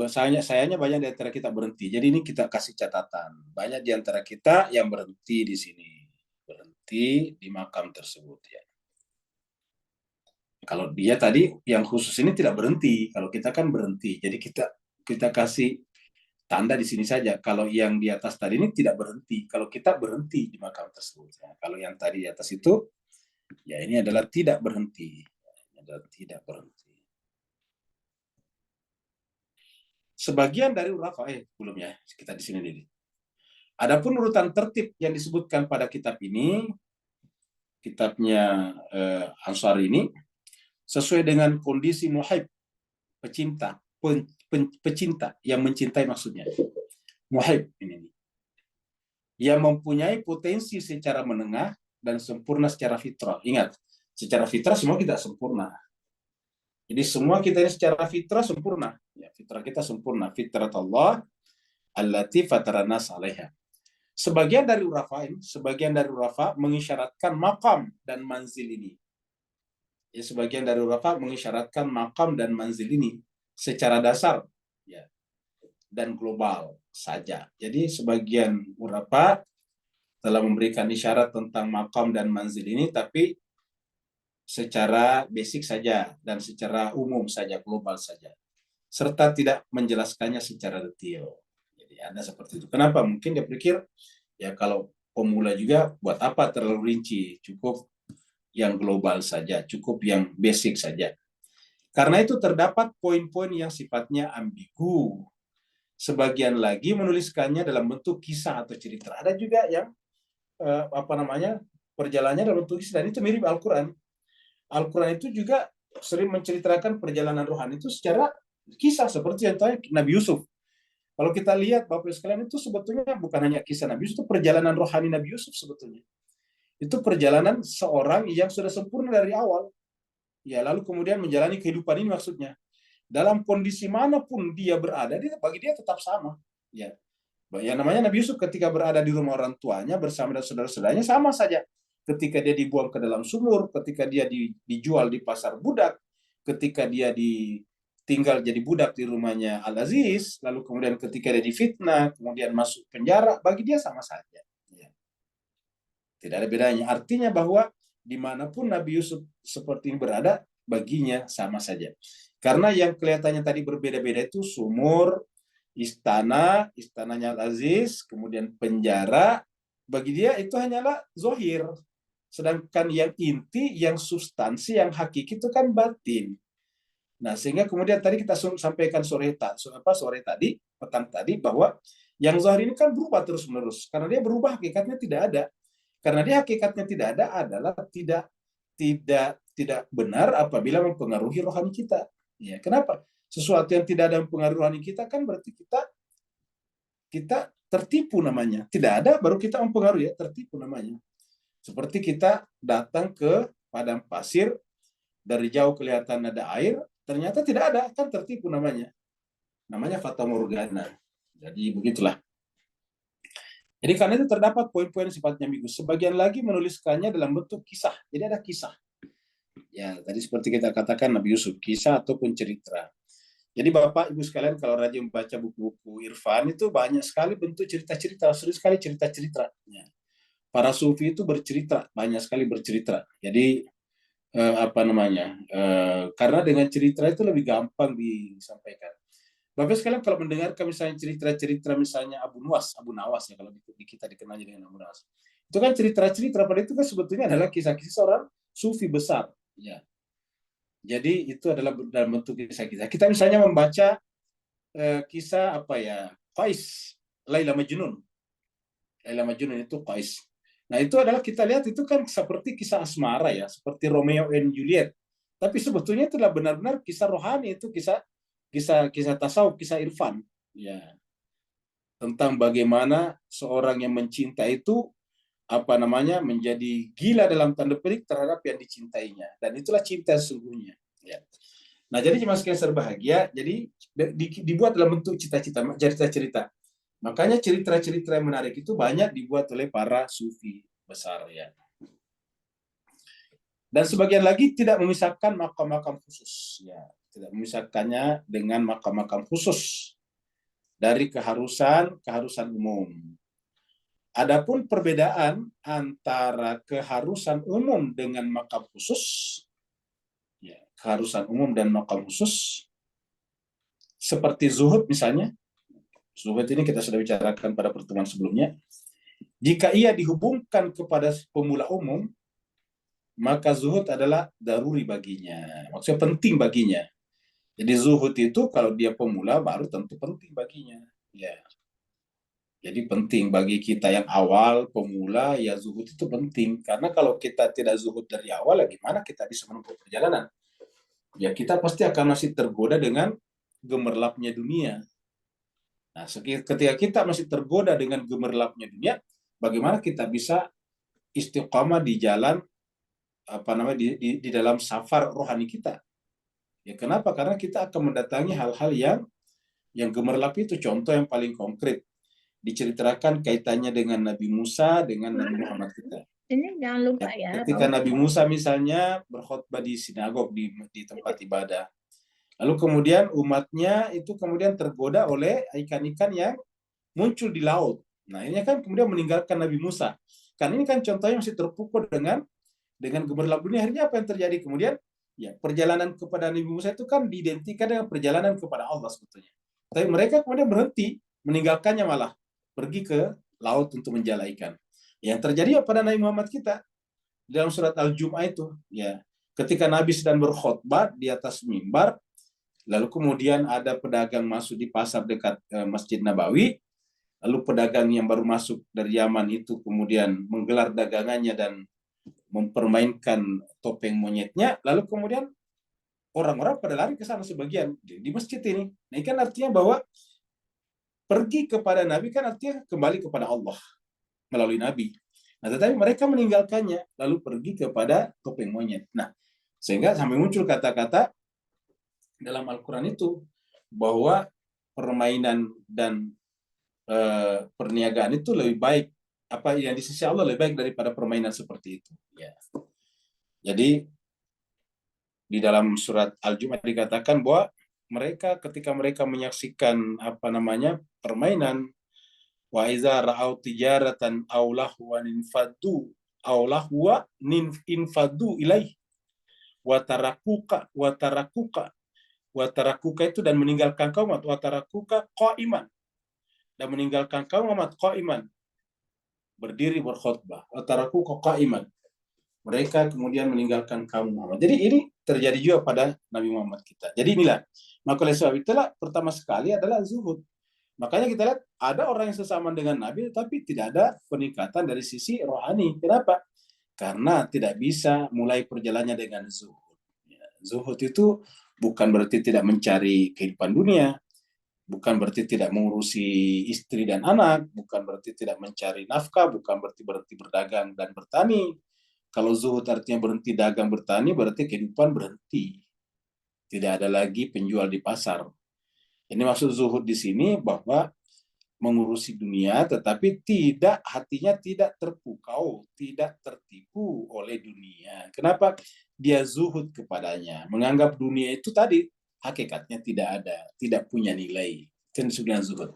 sayangnya banyak di antara kita berhenti. Jadi ini kita kasih catatan. Banyak di antara kita yang berhenti di sini. Berhenti di makam tersebut, ya. Kalau dia tadi yang khusus ini tidak berhenti, kalau kita kan berhenti. Jadi kita kasih tanda di sini saja. Kalau yang di atas tadi ini tidak berhenti, kalau kita berhenti di makam tersebut. Ya. Kalau yang tadi di atas itu, ya ini adalah tidak berhenti. Ini adalah tidak berhenti. Sebagian dari urafa, belum ya, kita di sini dulu. Adapun urutan tertib yang disebutkan pada kitab ini, kitabnya Ansar ini, sesuai dengan kondisi muhib, pecinta, pecinta yang mencintai maksudnya. Muhib ini. Yang mempunyai potensi secara menengah dan sempurna secara fitrah. Ingat, secara fitrah semua kita sempurna. Jadi semua kita ini secara fitrah sempurna. Ya, fitrah kita sempurna. Fitrat Allah allati fataranas alaiha. Sebagian dari urafa mengisyaratkan makam dan manzil ini. Ya, sebagian dari urafa mengisyaratkan makam dan manzil ini secara dasar, ya, dan global saja. Jadi sebagian urafa telah memberikan isyarat tentang makam dan manzil ini, tapi secara basic saja dan secara umum saja, global saja, serta tidak menjelaskannya secara detail. Jadi ada seperti itu. Kenapa? Mungkin dia pikir, ya kalau pemula juga buat apa terlalu rinci, cukup yang global saja, cukup yang basic saja. Karena itu terdapat poin-poin yang sifatnya ambigu. Sebagian lagi menuliskannya dalam bentuk kisah atau cerita. Ada juga yang perjalanannya dalam bentuk kisah, dan itu mirip Al-Quran. Al-Quran itu juga sering menceritakan perjalanan rohani itu secara kisah, seperti contohnya Nabi Yusuf. Kalau kita lihat, Bapak sekalian, itu sebetulnya bukan hanya kisah Nabi Yusuf, itu perjalanan rohani Nabi Yusuf sebetulnya. Itu perjalanan seorang yang sudah sempurna dari awal, Ya, lalu kemudian menjalani kehidupan ini maksudnya. Dalam kondisi manapun dia berada, bagi dia tetap sama. Ya, yang namanya Nabi Yusuf ketika berada di rumah orang tuanya bersama dengan saudara-saudaranya sama saja. Ketika dia dibuang ke dalam sumur, ketika dia dijual di pasar budak, ketika dia tinggal jadi budak di rumahnya Al-Aziz, lalu kemudian ketika dia difitnah, kemudian masuk penjara, bagi dia sama saja. Ya. Tidak ada bedanya. Artinya bahwa dimanapun Nabi Yusuf seperti ini berada, baginya sama saja. Karena yang kelihatannya tadi berbeda-beda itu sumur, istananya Al-Aziz, kemudian penjara, bagi dia itu hanyalah zohir. Sedangkan yang inti, yang substansi, yang hakiki itu kan batin. Nah, sehingga kemudian tadi kita sampaikan sore tadi, petang tadi, bahwa yang zahir ini kan berubah terus-menerus. Karena dia berubah, hakikatnya tidak ada. Karena dia hakikatnya tidak ada adalah tidak benar apabila mempengaruhi rohani kita. Ya, kenapa? Sesuatu yang tidak ada mempengaruhi rohani kita kan berarti kita tertipu namanya. Tidak ada baru kita mempengaruhi, ya, tertipu namanya. Seperti kita datang ke padang pasir, dari jauh kelihatan ada air, ternyata tidak ada, kan tertipu namanya. Namanya fata morgana. Jadi begitulah. Jadi karena itu terdapat poin-poin sifatnya ambigus. Sebagian lagi menuliskannya dalam bentuk kisah. Jadi ada kisah. Ya, tadi seperti kita katakan Nabi Yusuf, kisah ataupun cerita. Jadi Bapak Ibu sekalian kalau rajin membaca buku-buku Irfan itu banyak sekali bentuk cerita-cerita, sering sekali cerita-cerita. Ya. Para sufi itu bercerita, banyak sekali bercerita. Jadi karena dengan cerita itu lebih gampang disampaikan. Bapak sekalian kalau mendengarkan misalnya cerita-cerita misalnya Abu Nawas ya, kalau di kita dikenalnya dengan Abu Nawas. Itu kan cerita-cerita pada itu kan sebetulnya adalah kisah-kisah seorang sufi besar. Ya. Jadi itu adalah dalam bentuk kisah-kisah. Kita misalnya membaca kisah Qais, Laila Majnun. Laila Majnun itu Qais. Nah, itu adalah kita lihat itu kan seperti kisah asmara ya, seperti Romeo and Juliet. Tapi sebetulnya itu adalah benar-benar kisah rohani, itu kisah tasawuf, kisah irfan. Ya. Tentang bagaimana seorang yang mencinta itu menjadi gila dalam tanda petik terhadap yang dicintainya. Dan itulah cinta sesungguhnya. Ya. Nah, jadi jemaah sekalian berbahagia, jadi dibuat dalam bentuk cita-cita, cerita-cerita. Makanya cerita-cerita yang menarik itu banyak dibuat oleh para sufi besar ya. Dan sebagian lagi tidak memisahkan makam-makam khusus ya, tidak memisahkannya dengan makam-makam khusus dari keharusan umum. Adapun perbedaan antara keharusan umum dengan makam khusus, ya, keharusan umum dan makam khusus, seperti zuhud misalnya. Zuhud ini kita sudah bicarakan pada pertemuan sebelumnya. Jika ia dihubungkan kepada pemula umum, maka zuhud adalah daruri baginya. Maksudnya penting baginya. Jadi zuhud itu kalau dia pemula baru tentu penting baginya. Ya. Jadi penting bagi kita yang awal, pemula, ya zuhud itu penting. Karena kalau kita tidak zuhud dari awal, gimana kita bisa menempuh perjalanan? Ya kita pasti akan masih tergoda dengan gemerlapnya dunia. Nah, ketika kita masih tergoda dengan gemerlapnya dunia, bagaimana kita bisa istiqamah di jalan di dalam safar rohani kita? Ya kenapa? Karena kita akan mendatangi hal-hal yang gemerlap itu. Contoh yang paling konkret diceritakan kaitannya dengan Nabi Musa dengan Nabi Muhammad kita. Ini jangan lupa ya. Ketika Nabi Musa misalnya berkhutbah di sinagog di tempat ibadah. Lalu kemudian umatnya itu kemudian tergoda oleh ikan-ikan yang muncul di laut. Nah, ini kan kemudian meninggalkan Nabi Musa. Kan ini kan contohnya masih terpukul dengan gemerlap dunia. Akhirnya apa yang terjadi? Kemudian ya perjalanan kepada Nabi Musa itu kan diidentikan dengan perjalanan kepada Allah sebetulnya. Tapi mereka kemudian berhenti, meninggalkannya malah pergi ke laut untuk menjala ikan. Yang terjadi pada Nabi Muhammad kita dalam surat Al-Jum'ah itu, ya, ketika Nabi sedang berkhutbah di atas mimbar, lalu kemudian ada pedagang masuk di pasar dekat Masjid Nabawi, lalu pedagang yang baru masuk dari Yaman itu kemudian menggelar dagangannya dan mempermainkan topeng monyetnya, lalu kemudian orang-orang pada lari ke sana sebagian di masjid ini. Nah, ini kan artinya bahwa pergi kepada Nabi kan artinya kembali kepada Allah melalui Nabi. Nah, tetapi mereka meninggalkannya lalu pergi kepada topeng monyet. Nah, Sehingga sampai muncul kata-kata dalam Al-Quran itu bahwa permainan dan perniagaan itu lebih baik, apa yang di sisi Allah lebih baik daripada permainan seperti itu. Ya. Jadi di dalam surat Al-Jumu'ah dikatakan bahwa mereka ketika mereka menyaksikan permainan, wa iza ra'au tijaratan aw lahwan infaddu ilaih wa tarakuka itu dan meninggalkan kaum wa tarakuka qa'iman, dan meninggalkan kaum qa'iman, berdiri berkhutbah, wa tarakuka qa'iman, mereka kemudian meninggalkan kaum Muhammad. Jadi ini terjadi juga pada Nabi Muhammad kita. Jadi inilah, maka oleh sebab itulah pertama sekali adalah zuhud. Makanya kita lihat ada orang yang sesama dengan Nabi tapi tidak ada peningkatan dari sisi rohani. Kenapa? Karena tidak bisa mulai perjalanannya dengan zuhud. Zuhud itu bukan berarti tidak mencari kehidupan dunia, bukan berarti tidak mengurusi istri dan anak, bukan berarti tidak mencari nafkah, bukan berarti berdagang dan bertani. Kalau zuhud artinya berhenti dagang bertani, berarti kehidupan berhenti. Tidak ada lagi penjual di pasar. Ini maksud zuhud di sini bahwa mengurusi dunia, tetapi hatinya tidak terpukau, tidak tertipu oleh dunia. Kenapa? Dia zuhud kepadanya, menganggap dunia itu tadi hakikatnya tidak ada, tidak punya nilai. Itu disebut zuhud.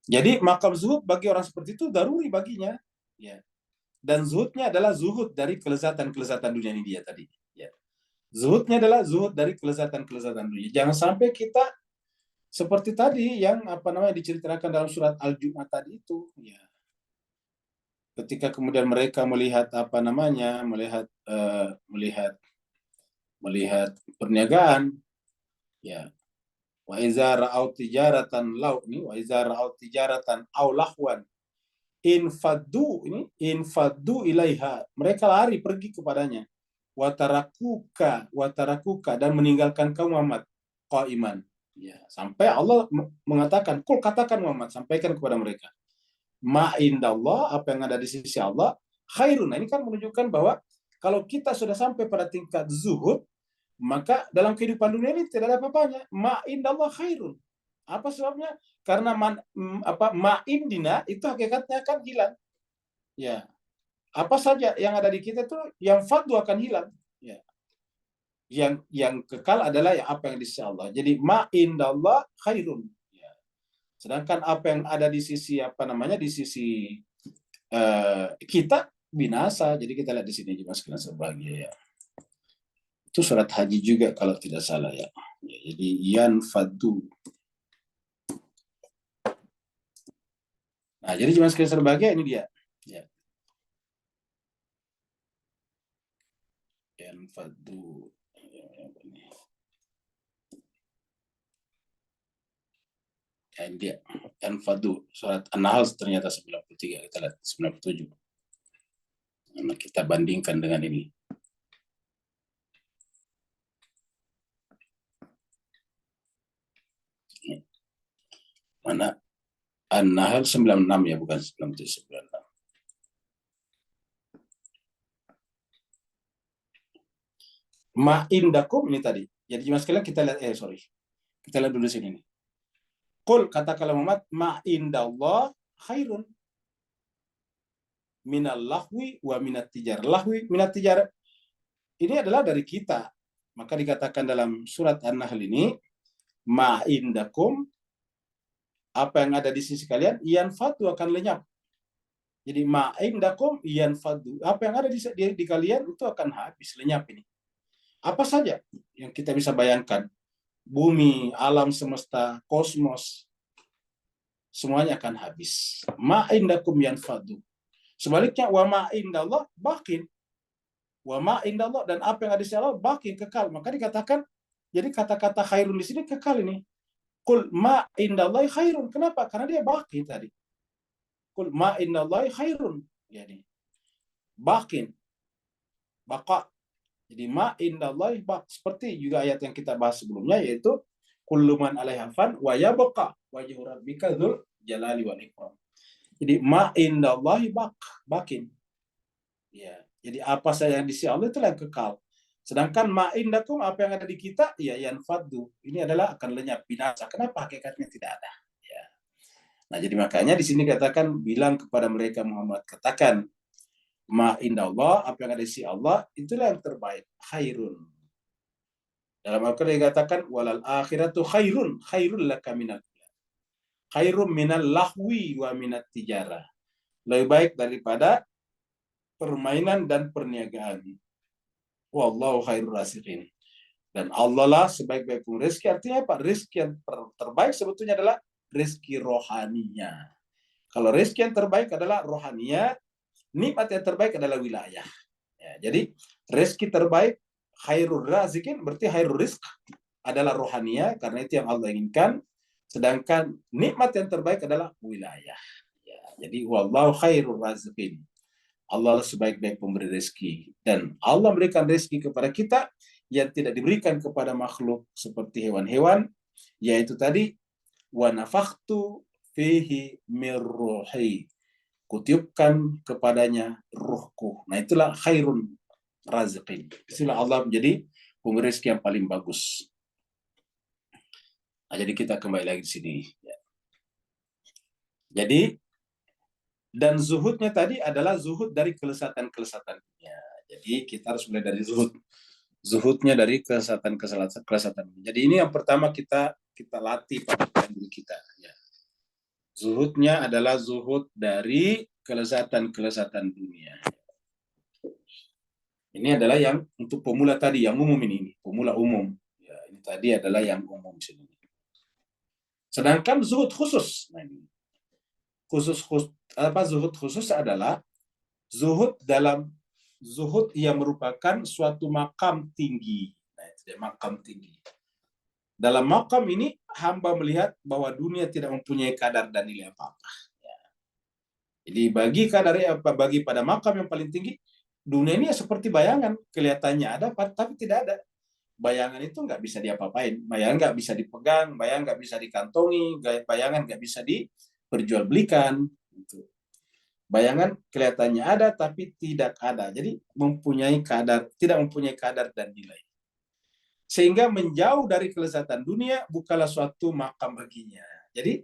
Jadi makam zuhud bagi orang seperti itu daruri baginya, ya. Dan zuhudnya adalah zuhud dari kelezatan-kelezatan dunia ini dia tadi. Ya. Zuhudnya adalah zuhud dari kelezatan-kelezatan dunia. Jangan sampai kita seperti tadi yang diceritakan dalam surat Al-Jumu'ah tadi itu. Ya. Ketika kemudian mereka melihat melihat perniagaan, ya. Wa iza ra'au tijaratan aw lahwan infaddu ilaiha, mereka lari pergi kepadanya, watarakuka dan meninggalkan kaum Muhammad qaiman, ya, sampai Allah mengatakan, kul katakan Muhammad, sampaikan kepada mereka, ma indallah, apa yang ada di sisi Allah khairun. Nah, ini kan menunjukkan bahwa kalau kita sudah sampai pada tingkat zuhud, maka dalam kehidupan dunia ini tidak ada apa-apanya. Ma indallah khairun. Apa sebabnya? Karena ma'indina itu hakikatnya akan hilang. Ya. Apa saja yang ada di kita itu yang fadlu akan hilang. Ya. Yang kekal adalah apa yang di sisi Allah. Jadi ma'indallah khairun. Ya. Sedangkan apa yang ada di sisi di sisi kita binasa. Jadi kita lihat di sini juga sekalian sebagai, ya. Itu surat haji juga kalau tidak salah, ya. Jadi yanfadu. Nah, jadi cuma sekalian sebagai ini dia. Ya. Yanfadu. Ya, ini dia. Yanfadu. Surat An-Nahl ternyata 93. Kita lihat 97. Nah, kita bandingkan dengan ini. Mana? An-Nahl 96 ya, bukan 97, 96. Ma'indakum ini tadi. Jadi cuma sekalian kita lihat, kita lihat dulu sini nih. Qul, katakanlah Muhammad, ma'indallah khairun minal lahwi wa minat tijar. Lahwi minat tijar ini adalah dari kita. Maka dikatakan dalam surat An-Nahl ini, ma'indakum, apa yang ada di sisi kalian, yanfadu akan lenyap. Jadi ma'indakum yanfadu, apa yang ada di kalian itu akan habis, lenyap ini. Apa saja yang kita bisa bayangkan, bumi, alam semesta, kosmos, semuanya akan habis. Ma'indakum yanfadu. Sebaliknya, wa ma'indallah bakin. Wa ma'indallah, dan apa yang ada di sisi Allah bakin, kekal. Maka dikatakan, jadi kata-kata khairun di sini kekal ini. Qul ma indallahi khairun. Kenapa? Karena dia baki tadi. Qul ma indallahi khairun. Jadi bakin. Baqa. Jadi ma indallahi baq. Seperti juga ayat yang kita bahas sebelumnya, yaitu kullu man 'alaiha fan wa yabqa wajhu rabbika dzul jalali wal ikram. Jadi ma indallahi baq. Bakin. Ya. Jadi apa saja yang di sisi Allah itulah yang kekal. Sedangkan ma'indakum, apa yang ada di kita, ya yanfadu. Ini adalah akan lenyap, binasa. Kenapa? Hakikatnya tidak ada. Ya. Nah, jadi makanya di sini katakan, bilang kepada mereka Muhammad, katakan, ma'indallah, apa yang ada di sisi Allah, itulah yang terbaik. Khairun. Dalam Al-Quran dikatakan, walal akhiratu khairun. Khairun laka minal. Khairun minal lahwi wa minat tijarah. Lebih baik daripada permainan dan perniagaan. Wallahu khairur raziqin. Dan Allah lah sebaik-baik rezeki. Artinya apa? Rezeki yang terbaik sebetulnya adalah rezeki rohaninya. Kalau rezeki yang terbaik adalah rohaninya, nikmat yang terbaik adalah wilayah. Ya, jadi rezeki terbaik khairur raziqin berarti khairur rizq adalah rohaninya, karena itu yang Allah inginkan. Sedangkan nikmat yang terbaik adalah wilayah. Ya, jadi wallahu khairur raziqin. Allah sebaik-baik pemberi rezeki, dan Allah memberikan rezeki kepada kita yang tidak diberikan kepada makhluk seperti hewan-hewan, yaitu tadi wa nafakhtu fihi mir ruhi, kutiupkan kepadanya ruhku. Nah, itulah khairun raziqin. Itulah Allah menjadi pemberi rezeki yang paling bagus. Nah, jadi kita kembali lagi di sini. Jadi dan zuhudnya tadi adalah zuhud dari kelesatan-kelesatan dunia. Jadi kita harus mulai dari zuhud. Zuhudnya dari kelesatan. Jadi ini yang pertama kita latih pada diri kita. Ya. Zuhudnya adalah zuhud dari kelesatan dunia. Ini adalah yang untuk pemula tadi, yang umum ini pemula umum. Ya, ini tadi adalah yang umum sini. Sedangkan zuhud khusus, nah ini zuhud khusus adalah zuhud yang merupakan suatu makam tinggi. Nah, itu dia, makam tinggi. Dalam makam ini hamba melihat bahwa dunia tidak mempunyai kadar dan nilai apa-apa. Ya. Jadi bagi pada makam yang paling tinggi, dunia ini seperti bayangan, kelihatannya ada tapi tidak ada. Bayangan itu nggak bisa diapa-apain, bayangan nggak bisa dipegang, bayangan nggak bisa dikantongi, bayangan nggak bisa diperjualbelikan. Gitu. Bayangan kelihatannya ada tapi tidak ada. Jadi tidak mempunyai kadar dan nilai. Sehingga menjauh dari kelezatan dunia bukanlah suatu makam baginya. Jadi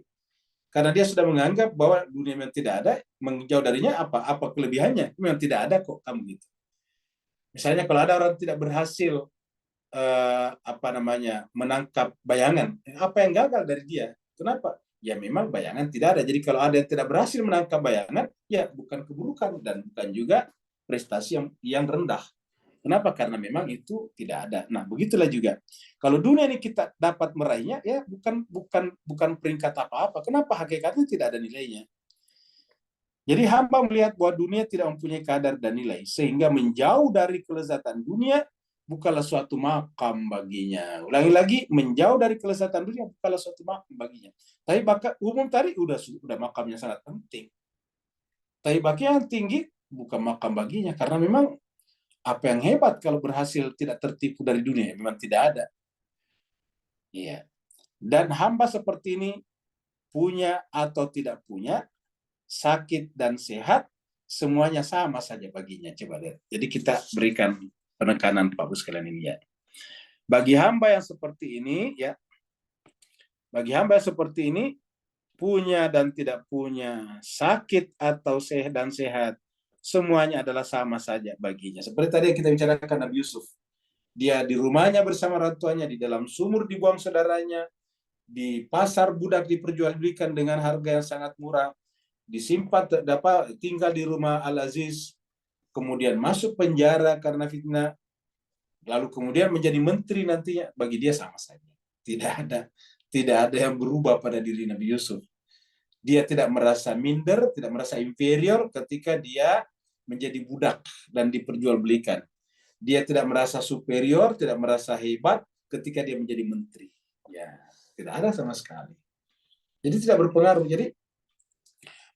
karena dia sudah menganggap bahwa dunia yang tidak ada, menjauh darinya apa kelebihannya? Memang tidak ada kok kamu gitu. Misalnya kalau ada orang tidak berhasil menangkap bayangan, apa yang gagal dari dia? Kenapa? Ya memang bayangan tidak ada. Jadi kalau ada yang tidak berhasil menangkap bayangan, ya bukan keburukan dan bukan juga prestasi yang rendah. Kenapa? Karena memang itu tidak ada. Nah, begitulah juga. Kalau dunia ini kita dapat meraihnya, ya bukan peringkat apa-apa. Kenapa? Hakikatnya tidak ada nilainya. Jadi hamba melihat bahwa dunia tidak mempunyai kadar dan nilai, sehingga menjauh dari kelezatan dunia bukanlah suatu makam baginya. Ulangi lagi, menjauh dari kelezatan dunia bukanlah suatu makam baginya. Tapi umum tadi udah makamnya sangat penting. Tapi bagi yang tinggi bukan makam baginya, karena memang apa yang hebat kalau berhasil tidak tertipu dari dunia? Memang tidak ada. Iya. Dan hamba seperti ini punya atau tidak punya, sakit dan sehat, semuanya sama saja baginya. Coba lihat. Jadi kita berikan penekanan Pak Bu sekalian ini ya. Bagi hamba yang seperti ini ya, bagi hamba yang seperti ini, punya dan tidak punya, sakit atau sehat, semuanya adalah sama saja baginya. Seperti tadi yang kita bicarakan Nabi Yusuf. Dia di rumahnya bersama orang tuanya, di dalam sumur dibuang saudaranya, di pasar budak diperjualbelikan dengan harga yang sangat murah, tinggal di rumah Al-Aziz, kemudian masuk penjara karena fitnah, lalu kemudian menjadi menteri nantinya, bagi dia sama saja. Tidak ada yang berubah pada diri Nabi Yusuf. Dia tidak merasa minder, tidak merasa inferior ketika dia menjadi budak dan diperjualbelikan. Dia tidak merasa superior, tidak merasa hebat ketika dia menjadi menteri. Ya, tidak ada sama sekali. Jadi tidak berpengaruh. Jadi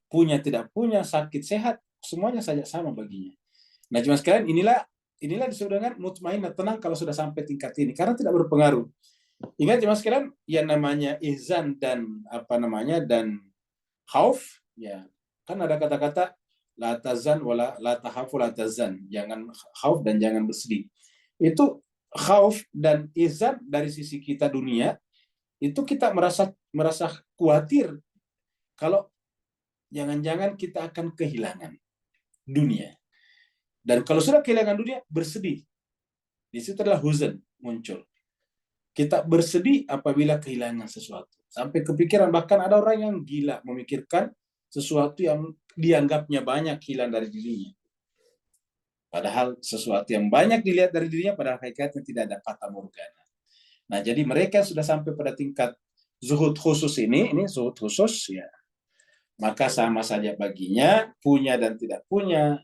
punya tidak punya, sakit sehat, semuanya saja sama baginya. Nah, cuma sekalian inilah disebut dengan mutmainnah, tenang kalau sudah sampai tingkat ini, karena tidak berpengaruh. Ingat cuma sekalian, yang namanya ihzan dan dan khauf, ya kan ada kata-kata la tazan wala la tahafu la tazan. Jangan khauf dan jangan bersedih. Itu khauf dan izan dari sisi kita dunia, itu kita merasa khawatir kalau jangan-jangan kita akan kehilangan dunia. Dan kalau sudah kehilangan dunia, bersedih. Di situ adalah huzan muncul. Kita bersedih apabila kehilangan sesuatu. Sampai kepikiran, bahkan ada orang yang gila memikirkan sesuatu yang dianggapnya banyak hilang dari dirinya. Padahal sesuatu yang banyak dilihat dari dirinya, pada hakikatnya tidak ada fata morgana. Nah, jadi mereka yang sudah sampai pada tingkat zuhud khusus ini zuhud khusus, ya, maka sama saja baginya, punya dan tidak punya,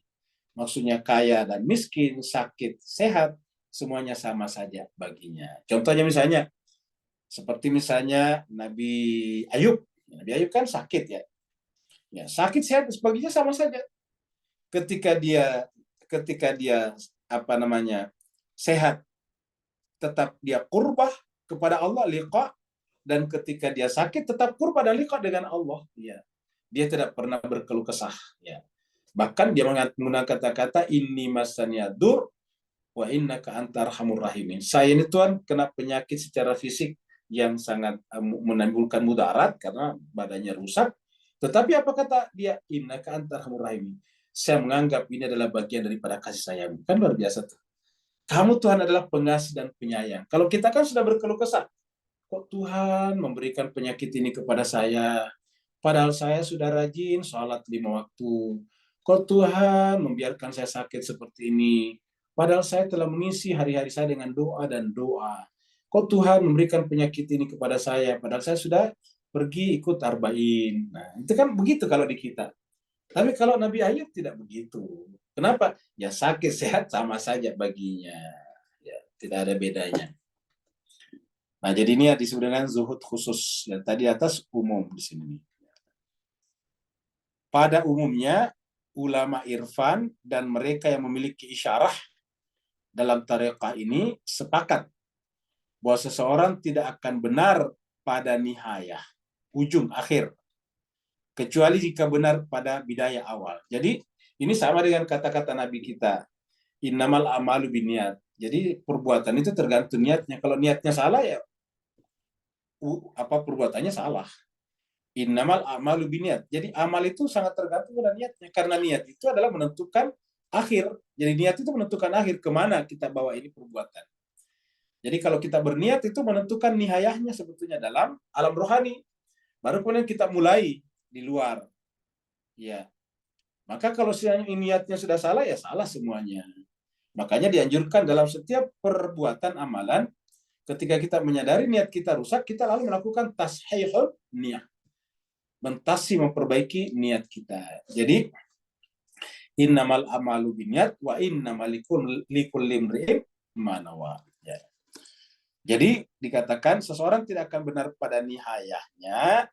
maksudnya kaya dan miskin, sakit, sehat, semuanya sama saja baginya. Contohnya misalnya, seperti misalnya Nabi Ayub. Nabi Ayub kan sakit, ya. Ya, sakit sehat baginya sama saja. Ketika dia sehat, tetap dia qurbah kepada Allah, liqa, dan ketika dia sakit tetap qurbah dan liqa dengan Allah, ya. Dia tidak pernah berkeluh kesah, ya. Bahkan dia menggunakan kata-kata inni masaniya dur wa innaka antar arhamur rahimin. Saya ini Tuhan kena penyakit secara fisik yang sangat menimbulkan mudarat karena badannya rusak. Tetapi apa kata dia? Innaka antar arhamur rahimin. Saya menganggap ini adalah bagian daripada kasih sayang. Kan luar biasa tuh. Kamu Tuhan adalah pengasih dan penyayang. Kalau kita kan sudah berkeluh kesah, kok Tuhan memberikan penyakit ini kepada saya? Padahal saya sudah rajin sholat 5 waktu. Kok Tuhan membiarkan saya sakit seperti ini? Padahal saya telah mengisi hari-hari saya dengan doa dan doa. Kok Tuhan memberikan penyakit ini kepada saya? Padahal saya sudah pergi ikut arba'in. Nah, itu kan begitu kalau di kita. Tapi kalau Nabi Ayub tidak begitu. Kenapa? Ya sakit sehat sama saja baginya. Ya, tidak ada bedanya. Nah, jadi ini disebut dengan zuhud khusus. Ya, tadi atas umum di sini. Pada umumnya, ulama irfan dan mereka yang memiliki isyarah dalam tariqah ini sepakat bahwa seseorang tidak akan benar pada nihayah, ujung akhir, kecuali jika benar pada bidayah awal. Jadi ini sama dengan kata-kata Nabi kita, innamal amalu binniyat. Jadi perbuatan itu tergantung niatnya. Kalau niatnya salah, ya perbuatannya salah. Innamal amalu binniyat. Jadi amal itu sangat tergantung pada niatnya, karena niat itu adalah menentukan akhir. Jadi niat itu menentukan akhir kemana kita bawa ini perbuatan. Jadi kalau kita berniat itu menentukan nihayahnya sebetulnya dalam alam rohani. Baru kemudian kita mulai di luar. Ya. Maka kalau niatnya sudah salah, ya salah semuanya. Makanya dianjurkan dalam setiap perbuatan amalan, ketika kita menyadari niat kita rusak, kita lalu melakukan tashihul niat. Memperbaiki niat kita. Jadi innamal amalu binniyat wa innamal likulli imri'in ma nawa. Ya. Jadi dikatakan seseorang tidak akan benar pada nihayahnya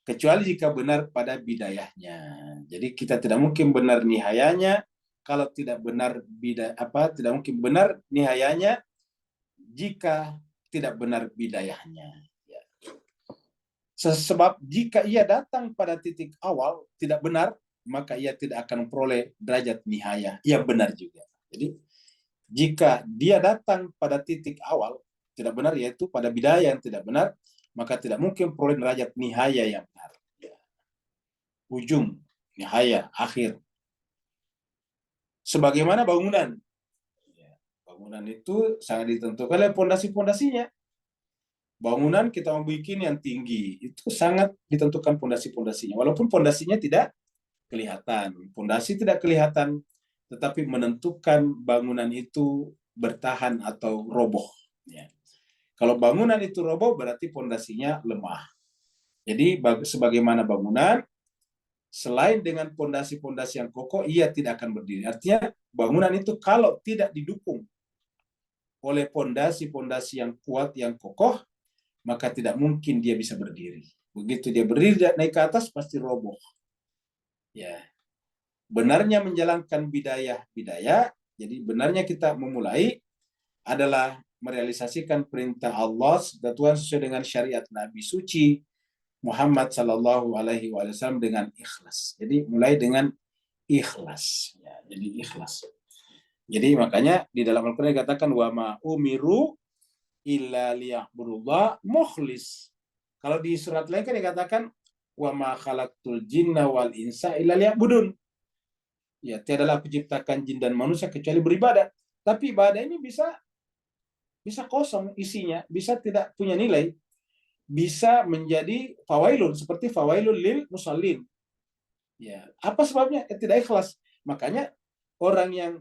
kecuali jika benar pada bidayahnya. Jadi kita tidak mungkin benar nihayahnya kalau tidak benar tidak mungkin benar nihayahnya jika tidak benar bidayahnya. Sebab jika ia datang pada titik awal tidak benar, maka ia tidak akan memperoleh derajat nihayah. Ia benar juga. Jadi jika dia datang pada titik awal tidak benar, yaitu pada bidayah yang tidak benar, maka tidak mungkin peroleh derajat nihayah yang benar. Ujung, nihayah, akhir. Sebagaimana bangunan. Bangunan itu sangat ditentukan oleh pondasi-pondasinya. Bangunan kita mau bikin yang tinggi, itu sangat ditentukan pondasi-pondasinya. Walaupun pondasinya tidak kelihatan. Pondasi tidak kelihatan, tetapi menentukan bangunan itu bertahan atau roboh. Ya. Kalau bangunan itu roboh, berarti pondasinya lemah. Jadi sebagaimana bangunan, selain dengan pondasi-pondasi yang kokoh, ia tidak akan berdiri. Artinya bangunan itu kalau tidak didukung oleh pondasi-pondasi yang kuat, yang kokoh, maka tidak mungkin dia bisa berdiri. Begitu dia berdiri naik ke atas, pasti roboh. Ya, benarnya menjalankan bidayah, jadi benarnya kita memulai adalah merealisasikan perintah Allah Tuhan sesuai dengan syariat Nabi suci Muhammad Sallallahu Alaihi Wasallam dengan ikhlas. Jadi mulai dengan ikhlas. Ya, jadi ikhlas. Jadi makanya di dalam Al-Quran dikatakan wa ma umiru illa liya'budullah mukhlis. Kalau di surat lain kan dikatakan wa ma khalaqtul jinna wal insa illa liya'budun. Ya, tiadalah aku ciptakan jin dan manusia kecuali beribadah. Tapi ibadah ini bisa kosong isinya, bisa tidak punya nilai, bisa menjadi fawailun seperti fawailun lil musallin. Ya, apa sebabnya? Tidak ikhlas. Makanya orang yang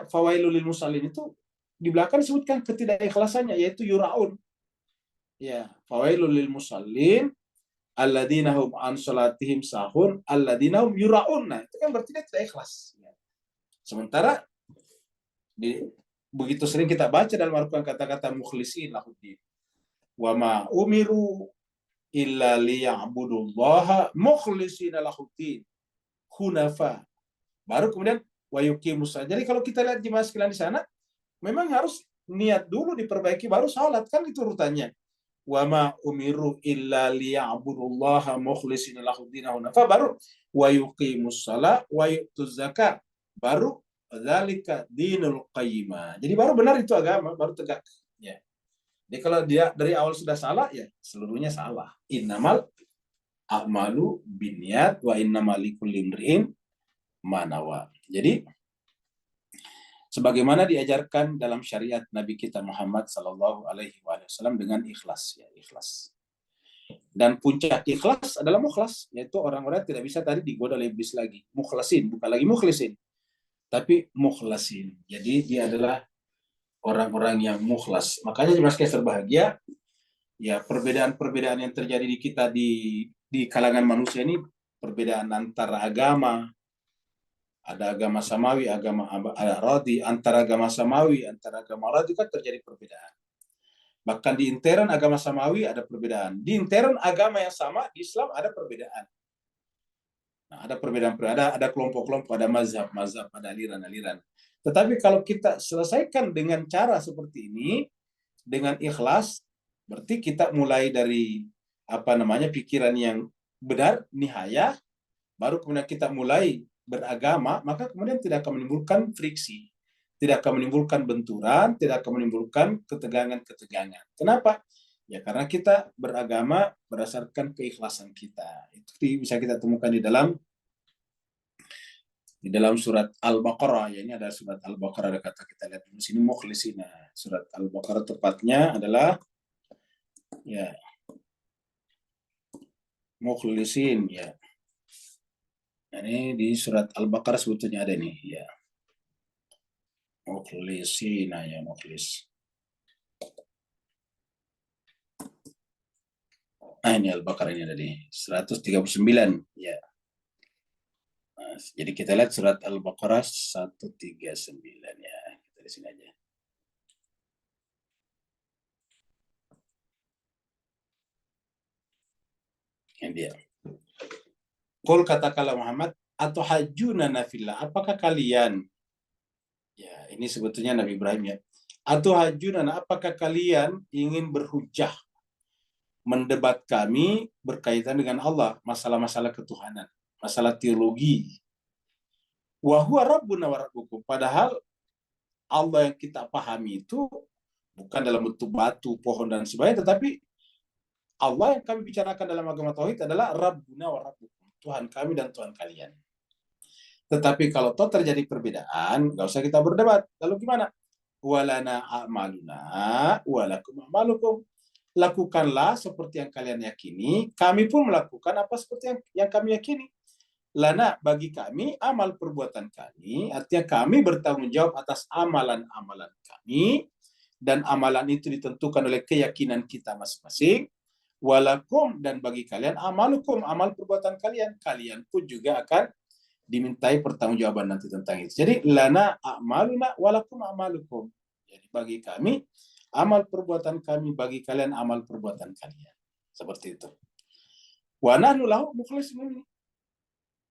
fawailul lil musallin itu di belakang disebutkan ketidakikhlasannya, yaitu yuraun. Ya, fawailul lil musallin alladzina hum an salatihim sahun alladzina hum yuraun. Nah, itu kan berarti dia tidak ikhlas. Ya. Sementara begitu sering kita baca dalam Al-Quran kata-kata mukhlisin lahuddin. Wa ma umiru illa liya'budullaha mukhlishina lahuddin hunafa. Baru kemudian wa yuqimus shalah. Jadi kalau kita lihat jemaah sekalian di sana, memang harus niat dulu diperbaiki baru salat, kan itu urutannya. Wa ma umiru illa liya'budullaha mukhlishina lahuddin hunafa, baru wa yuqimus shalah wa yu'tuz zakat, baru dzalika dinul qayyimah. Jadi baru benar itu agama, baru tegak. Ya. Jadi kalau dia dari awal sudah salah, ya seluruhnya salah. Innamal a'malu binniyat wa innamal likulli imri'in ma nawa. Jadi sebagaimana diajarkan dalam syariat Nabi kita Muhammad sallallahu alaihi wasallam dengan ikhlas, ya ikhlas. Dan puncak ikhlas adalah mukhlas, yaitu orang-orang tidak bisa tadi digoda oleh iblis lagi. Mukhlasin, bukan lagi mukhlisin, tapi mukhlasin. Jadi dia adalah orang-orang yang mukhlas. Makanya jemaah sekalian berbahagia, ya perbedaan-perbedaan yang terjadi di kita di kalangan manusia ini, perbedaan antara agama, ada agama samawi, agama radi, antara agama samawi, antara agama radi kan terjadi perbedaan. Bahkan di intern agama samawi ada perbedaan. Di intern agama yang sama di Islam ada perbedaan. Nah, ada perbedaan, ada kelompok-kelompok, ada mazhab, ada aliran-aliran. Tetapi kalau kita selesaikan dengan cara seperti ini, dengan ikhlas, berarti kita mulai dari pikiran yang benar, nihayah, baru kemudian kita mulai beragama, maka kemudian tidak akan menimbulkan friksi, tidak akan menimbulkan benturan, tidak akan menimbulkan ketegangan-ketegangan. Kenapa? Ya karena kita beragama berdasarkan keikhlasan kita. Itu bisa kita temukan di dalam surat Al-Baqarah. Ya, ini ada surat Al-Baqarah, ada kata kita lihat di sini mukhlisina. Surat Al-Baqarah tepatnya adalah ya mukhlisin, ya. Ini di surat Al-Baqarah sebetulnya ada nih, ya. Mukhlisina, ya mukhlis. Nah, ini Al-Baqarah ini ada di 139, ya. Nah, jadi kita lihat surat Al-Baqarah 139, ya. Kita di sini aja. Ini dia. Qul katakanlah Muhammad, atau hajjunana fillah, apakah kalian, ya ini sebetulnya Nabi Ibrahim, ya, atau hajjunana, apakah kalian ingin berhujjah, mendebat kami berkaitan dengan Allah, masalah-masalah ketuhanan, masalah teologi. Wa huwa rabbuna wa rabbukum, padahal Allah yang kita pahami itu bukan dalam bentuk batu, pohon dan sebagainya, tetapi Allah yang kami bicarakan dalam agama tauhid adalah Rabbuna wa rabbukum, Tuhan kami dan Tuhan kalian. Tetapi kalau toh terjadi perbedaan, nggak usah kita berdebat. Lalu gimana? Walana a'maluna walakum a'malukum. Lakukanlah seperti yang kalian yakini, kami pun melakukan apa seperti yang kami yakini. Lana, bagi kami, amal perbuatan kami, artinya kami bertanggung jawab atas amalan-amalan kami, dan amalan itu ditentukan oleh keyakinan kita masing-masing. Walakum, dan bagi kalian, amalukum, amal perbuatan kalian, kalian pun juga akan dimintai pertanggungjawaban nanti tentang itu. Jadi lana a'maluna walakum a'malukum. Jadi bagi kami amal perbuatan kami, bagi kalian amal perbuatan kalian. Seperti itu. Wa nahnu lahu mukhlisun.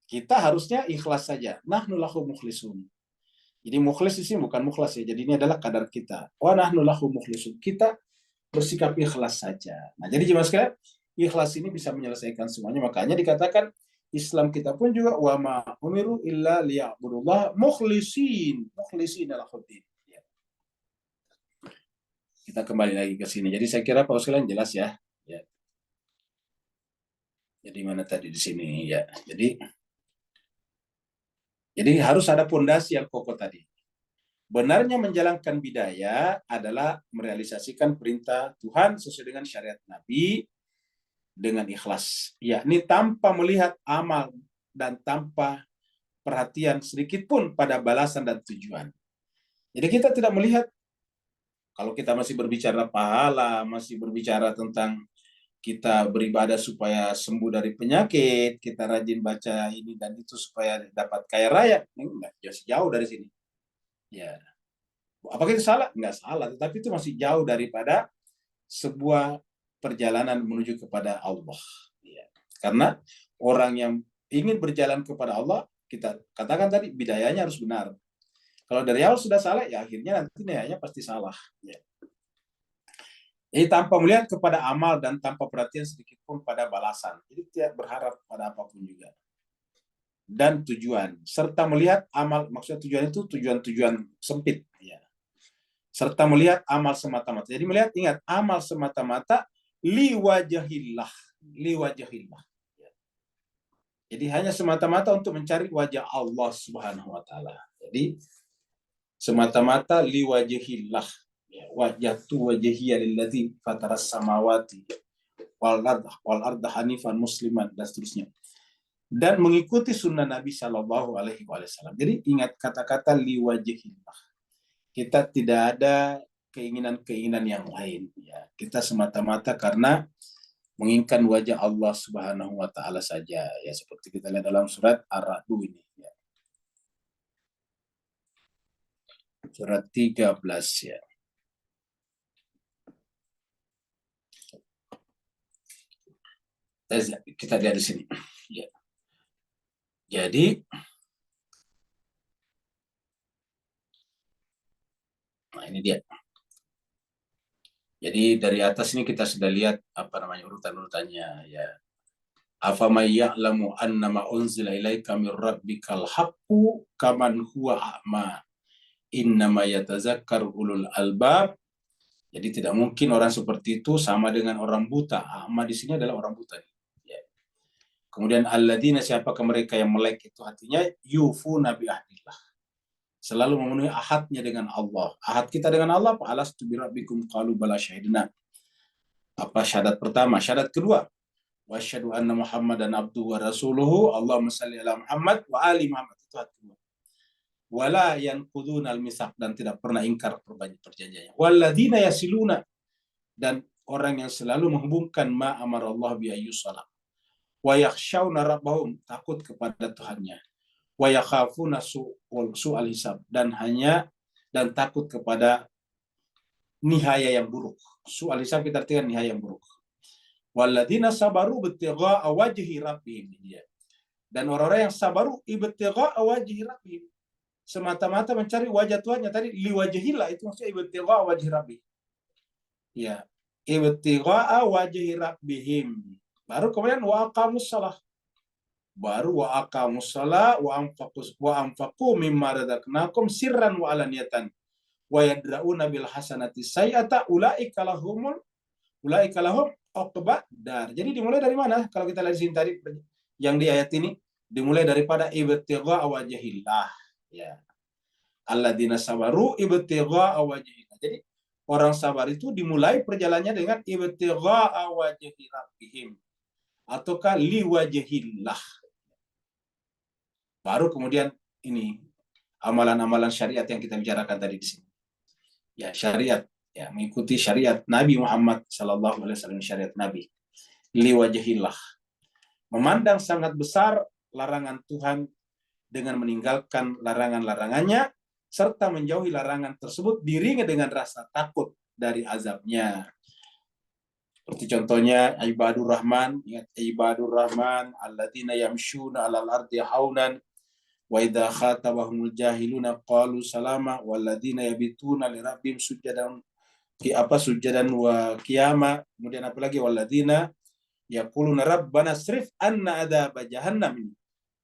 Kita harusnya ikhlas saja. Nahnu lahu mukhlisun. Jadi mukhlis di sini bukan mukhlas ya. Jadi ini adalah kadar kita. Wa nahnu lahu mukhlisun. Kita bersikap ikhlas saja. Nah, jadi jemaah sekalian, ikhlas ini bisa menyelesaikan semuanya. Makanya dikatakan Islam kita pun juga wa ma umiru illa liya'budullah mukhlisin lahuddin. Ya. Kita kembali lagi ke sini. Jadi saya kira Pak sekalian jelas ya. Ya. Jadi mana tadi di sini ya. Jadi harus ada pondasi yang kokoh tadi. Benarnya menjalankan bidaya adalah merealisasikan perintah Tuhan sesuai dengan syariat Nabi dengan ikhlas, yakni tanpa melihat amal dan tanpa perhatian sedikit pun pada balasan dan tujuan. Jadi kita tidak melihat, kalau kita masih berbicara pahala, masih berbicara tentang kita beribadah supaya sembuh dari penyakit, kita rajin baca ini dan itu supaya dapat kaya raya, enggak, jauh dari sini. Ya, apakah itu salah? Enggak salah, tetapi itu masih jauh daripada sebuah perjalanan menuju kepada Allah. Ya. Karena orang yang ingin berjalan kepada Allah, kita katakan tadi, bidayanya harus benar. Kalau dari awal sudah salah, ya akhirnya nanti nihayanya pasti salah. Ya. Jadi tanpa melihat kepada amal dan tanpa perhatian sedikit pun pada balasan. Jadi tidak berharap pada apapun juga. Dan tujuan. Serta melihat amal, maksudnya tujuan itu tujuan-tujuan sempit. Ya. Serta melihat amal semata-mata. Jadi melihat, ingat, amal semata-mata liwajahillah. Liwajahillah. Ya. Jadi hanya semata-mata untuk mencari wajah Allah Subhanahu wa Ta'ala. Jadi semata-mata liwajahillah. Wajhatu wajhiya lillazi fataras samawati wal arda hanifan musliman dan seterusnya, dan mengikuti sunnah Nabi Shallallahu Alaihi Wasallam. Jadi ingat kata-kata liwajhillah. Kita tidak ada keinginan-keinginan yang lain. Ya, kita semata-mata karena menginginkan wajah Allah Subhanahu Wa Taala saja. Ya, seperti kita lihat dalam surat Ar-Ra'd ini. Ya. Surat 13 ya. Kita lihat di sini. Ya. Jadi, nah ini dia. Jadi dari atas ini kita sudah lihat apa namanya urutan-urutannya ya. Afamay ya'lamu annama unzila ilaika mir rabbikal haqqu kaman huwa a'ma. Innama yatazakkaru ulul albab. Jadi tidak mungkin orang seperti itu sama dengan orang buta. A'ma di sini adalah orang buta. Ya. Kemudian alladzina, siapakah mereka yang melek itu hatinya, yufuna bi ahdillah. Selalu memenuhi ahadnya dengan Allah. Ahad kita dengan Allah, alastu bi rabbikum qalu bala syahidna. Apa syahadat pertama? Syahadat kedua, wasyhadu anna Muhammadan abduhu wa rasuluhu. Allahumma shalli ala Muhammad wa ali Muhammad. Itu syahadat kedua. Wala yanquduna al-mitsaq, dan tidak pernah ingkar perjanjiannya. Walladzina yasiluna, dan orang yang selalu menghubungkan ma amarallahu bi ayyusala. Wa yakhshawna rabbahum, takut kepada Tuhannya. Wa yakhafuna su'al hisab, dan takut kepada nihaya yang buruk. Su'al hisab kita artikan nihaya yang buruk. Walladzina sabaru ibtigha'a wajhi rabbihim. Dan orang-orang yang sabaru ibtigha'a wajhi rabbihim, semata-mata mencari wajah Tuhannya. Tadi liwajhillah itu maksudnya ibtigha'a wajhi rabbih. Ya, ibtigha'a wajhi rabbihim. Baru kemudian wa aqamus shalah. Baru wa aqamus shalah wa anfaqu mimma razaqnakum sirran wa alaniyatan wa yadra'una bil hasanati sayyi'ata ulaika lahum uqbad dar. Jadi dimulai dari mana? Kalau kita lihat di sini tadi yang di ayat ini dimulai daripada ibtigha'a wajhillah. Ya. Alladzina sabaru ibtigha'a wajhillah. Jadi orang sabar itu dimulai perjalanannya dengan ibtigha'a wajhi rabbihim ataukah liwajhillah. Baru kemudian ini amalan-amalan syariat yang kita bicarakan tadi di sini. Ya, syariat, ya, mengikuti syariat Nabi Muhammad sallallahu alaihi wasallam, syariat Nabi. Liwajhillah. Memandang sangat besar larangan Tuhan dengan meninggalkan larangan-larangannya serta menjauhi larangan tersebut diringi dengan rasa takut dari azabnya. Seperti contohnya ibadur rahman, ingat ibadur rahman alladzina yamshuna 'alal ardi haunan wa idza khatabahumul jahiluna qalu salama walladzina yabituna li rabbihim sujadan wa qiyama. Kemudian apa lagi? Walladzina yaquluna rabbana asrif anna adzab jahannam.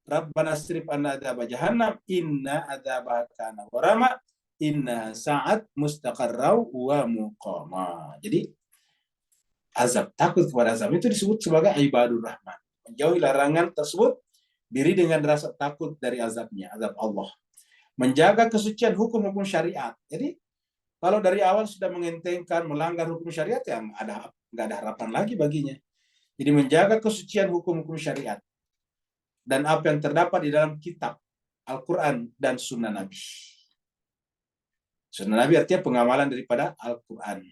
Rabbana asrif anna adzab jahannam inna adzabaha kana gharama inna sa'at mustaqarrau wa muqama. Jadi azab, takut kepada azab itu disebut sebagai ibadur rahman. Menjauhi larangan tersebut, diri dengan rasa takut dari azabnya, azab Allah. Menjaga kesucian hukum-hukum syariat. Jadi kalau dari awal sudah mengentengkan, melanggar hukum syariat, ya nggak ada harapan lagi baginya. Jadi menjaga kesucian hukum-hukum syariat dan apa yang terdapat di dalam kitab Al-Quran dan Sunnah Nabi. Sunnah Nabi artinya pengamalan daripada Al-Quran.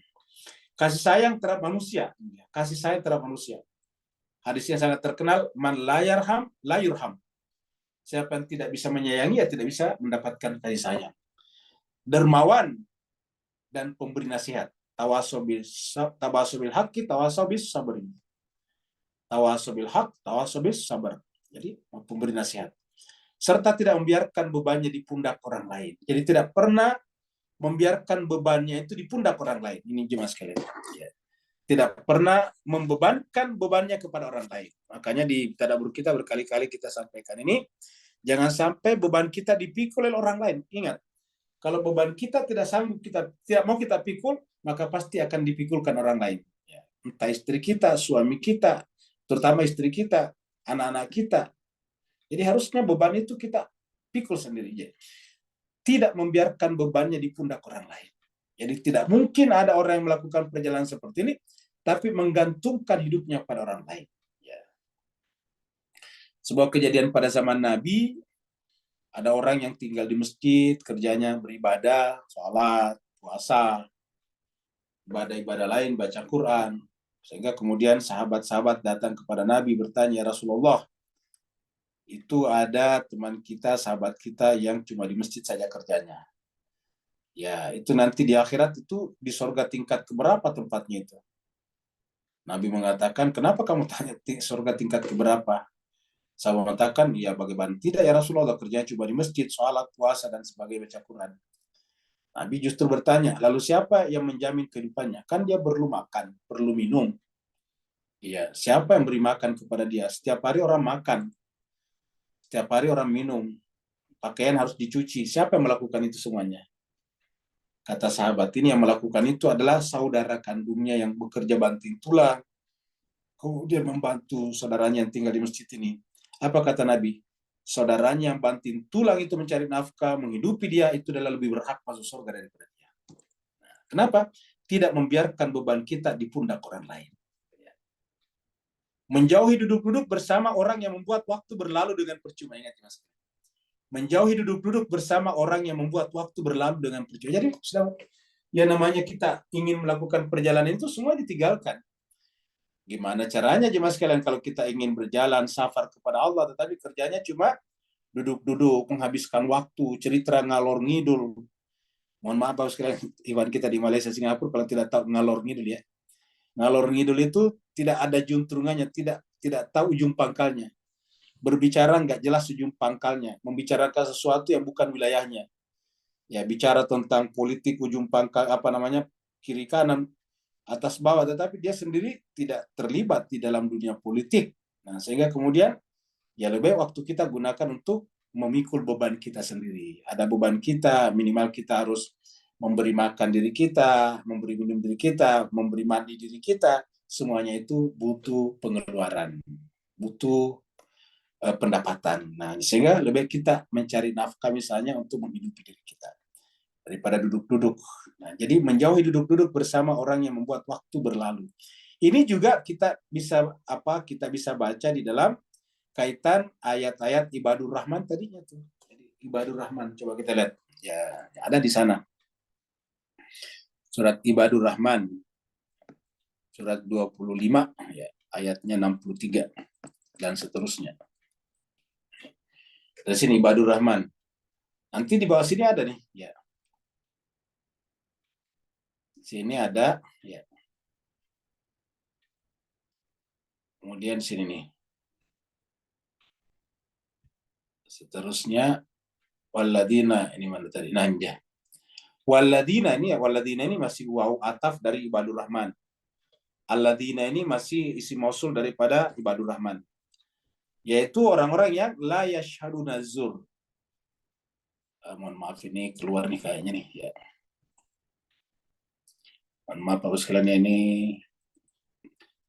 Kasih sayang terhadap manusia. Kasih sayang terhadap manusia. Hadis yang sangat terkenal, man la yarham, la yurham. Siapa yang tidak bisa menyayangi, ya tidak bisa mendapatkan kasih sayang. Dermawan dan pemberi nasihat. Tawasobil haqqi, tawasobis sabrin. Tawasobil haq, tawasobis sabar. Jadi pemberi nasihat. Serta tidak membiarkan bebannya di pundak orang lain. Jadi tidak pernah membiarkan bebannya itu di pundak orang lain. Ini jemaah sekalian. Ya. Tidak pernah membebankan bebannya kepada orang lain. Makanya di tadabbur kita berkali-kali kita sampaikan ini, jangan sampai beban kita dipikul oleh orang lain. Ingat, kalau beban kita tidak sanggup, kita tidak mau kita pikul, maka pasti akan dipikulkan orang lain. Ya. Entah istri kita, suami kita, terutama istri kita, anak-anak kita. Jadi harusnya beban itu kita pikul sendiri. Jadi, tidak membiarkan bebannya di pundak orang lain. Jadi tidak mungkin ada orang yang melakukan perjalanan seperti ini, tapi menggantungkan hidupnya pada orang lain. Ya. Sebuah kejadian pada zaman Nabi, ada orang yang tinggal di masjid, kerjanya beribadah, sholat, puasa, ibadah-ibadah lain, baca Quran. Sehingga kemudian sahabat-sahabat datang kepada Nabi bertanya, Rasulullah, itu ada teman kita, sahabat kita yang cuma di masjid saja kerjanya. Ya, itu nanti di akhirat itu di surga tingkat keberapa tempatnya itu? Nabi mengatakan, kenapa kamu tanya surga tingkat keberapa? Saya mengatakan, ya bagaimana tidak ya Rasulullah, kerjanya cuma di masjid, sholat, puasa, dan sebagainya, baca Quran. Nabi justru bertanya, lalu siapa yang menjamin kehidupannya? Kan dia perlu makan, perlu minum. Iya, siapa yang beri makan kepada dia? Setiap hari orang makan, setiap hari orang minum, pakaian harus dicuci. Siapa yang melakukan itu semuanya? Kata sahabat ini, yang melakukan itu adalah saudara kandungnya yang bekerja banting tulang, kemudian membantu saudaranya yang tinggal di masjid ini. Apa kata Nabi? Saudaranya yang banting tulang itu mencari nafkah, menghidupi dia, itu adalah lebih berhak masuk surga daripada dia. Nah, kenapa? Tidak membiarkan beban kita di pundak orang lain. Menjauhi duduk-duduk bersama orang yang membuat waktu berlalu dengan percuma. Ingat, Mas. Menjauhi duduk-duduk bersama orang yang membuat waktu berlalu dengan percuma. Jadi, ya namanya kita ingin melakukan perjalanan itu semua ditinggalkan. Gimana caranya jemaah sekalian kalau kita ingin berjalan safar kepada Allah, tetapi kerjanya cuma duduk-duduk, menghabiskan waktu, cerita ngalor ngidul. Mohon maaf Bapak sekalian, Iwan kita di Malaysia, Singapura, kalau tidak tahu ngalor ngidul ya. Ngalor ngidul itu tidak ada juntrungannya, tidak tahu ujung pangkalnya. Berbicara nggak jelas ujung pangkalnya, membicarakan sesuatu yang bukan wilayahnya. Ya, bicara tentang politik ujung pangkal kiri kanan, atas bawah, tetapi dia sendiri tidak terlibat di dalam dunia politik. Nah, sehingga kemudian ya lebih waktu kita gunakan untuk memikul beban kita sendiri. Ada beban kita, minimal kita harus memberi makan diri kita, memberi minum diri kita, memberi mandi diri kita, semuanya itu butuh pengeluaran, butuh pendapatan. Nah, sehingga lebih kita mencari nafkah misalnya untuk menghidupi diri kita daripada duduk-duduk. Nah, jadi menjauhi duduk-duduk bersama orang yang membuat waktu berlalu. Ini juga kita bisa baca di dalam kaitan ayat-ayat Ibadur Rahman tadinya tuh. Jadi Ibadur Rahman coba kita lihat. Ya, ada di sana. Surat Ibadur Rahman. Surat 25 ya, ayatnya 63 dan seterusnya. Dari sini Ibadur Rahman. Nanti di bawah sini ada nih, ya. Sini ada, ya. Kemudian sini nih. Seterusnya waladina, ini mana tadi? Nanja. Waladina ini masih waw ataf dari Ibadur Rahman. Alladzina ini masih isim mausul daripada ibadur rahman, yaitu orang-orang yang la yashhaduna zur. Mohon maaf ini keluar nih kayaknya nih ya. Mohon maaf Bapak sekalian, ini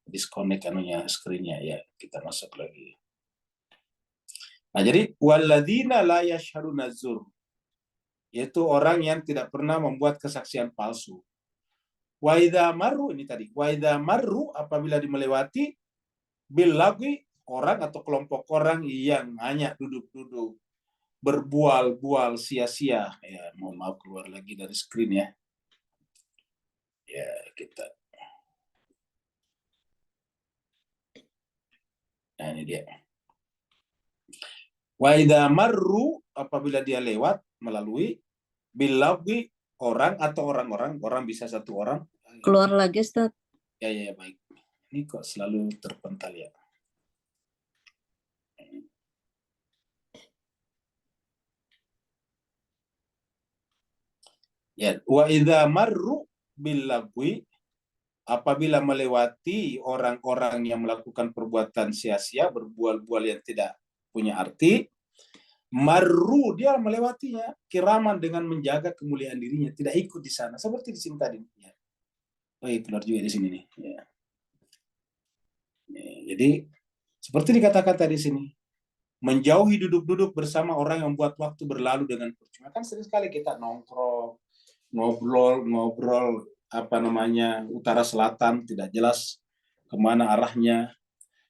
disconnect anunya screen-nya ya. Kita masuk lagi. Nah, jadi walladzina la yashhaduna zur, yaitu orang yang tidak pernah membuat kesaksian palsu. Wa idza marru, ini tadi, wa idza marru, apabila melewati bil lagwi, orang atau kelompok orang yang hanya duduk-duduk berbual-bual sia-sia. Ya, mohon maaf keluar lagi dari screen ya. Ya, kita. Nah, ini dia. Wa idza marru, apabila dia lewat melalui bil lagwi, orang atau orang-orang, orang bisa satu orang. Keluar lagi, Ustaz. Ya, baik. Ini kok selalu terpental ya. Ya, wa idza marru bil lagwi, apabila melewati orang-orang yang melakukan perbuatan sia-sia, berbual-bual yang tidak punya arti, marru, dia melewatinya kiraman dengan menjaga kemuliaan dirinya, tidak ikut di sana, seperti di sini tadi. Ya. Oh, keluar juga di sini nih. Ya. Jadi seperti dikatakan tadi sini, menjauhi duduk-duduk bersama orang yang membuat waktu berlalu dengan percuma. Kan sering sekali kita nongkrong, ngobrol apa namanya utara selatan, tidak jelas kemana arahnya,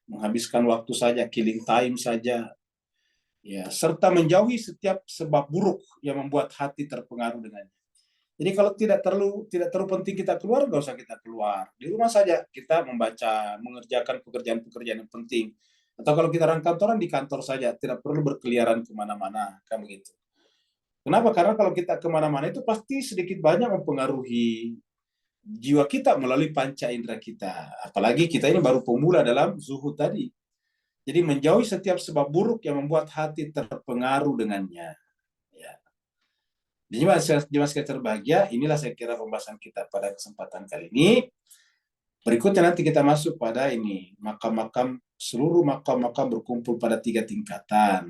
menghabiskan waktu saja, killing time saja, ya, serta menjauhi setiap sebab buruk yang membuat hati terpengaruh dengannya. Jadi kalau tidak terlalu penting kita keluar, nggak usah kita keluar, di rumah saja kita membaca, mengerjakan pekerjaan-pekerjaan yang penting. Atau kalau kita orang kantoran, di kantor saja, tidak perlu berkeliaran kemana-mana, kan begitu. Kenapa? Karena kalau kita kemana-mana itu pasti sedikit banyak mempengaruhi jiwa kita melalui panca indera kita. Apalagi kita ini baru pemula dalam zuhud tadi. Jadi menjauhi setiap sebab buruk yang membuat hati terpengaruh dengannya. Ya. Jemaah sekalian terbahagia, inilah saya kira pembahasan kita pada kesempatan kali ini. Berikutnya nanti kita masuk pada ini, seluruh makam-makam berkumpul pada 3 tingkatan.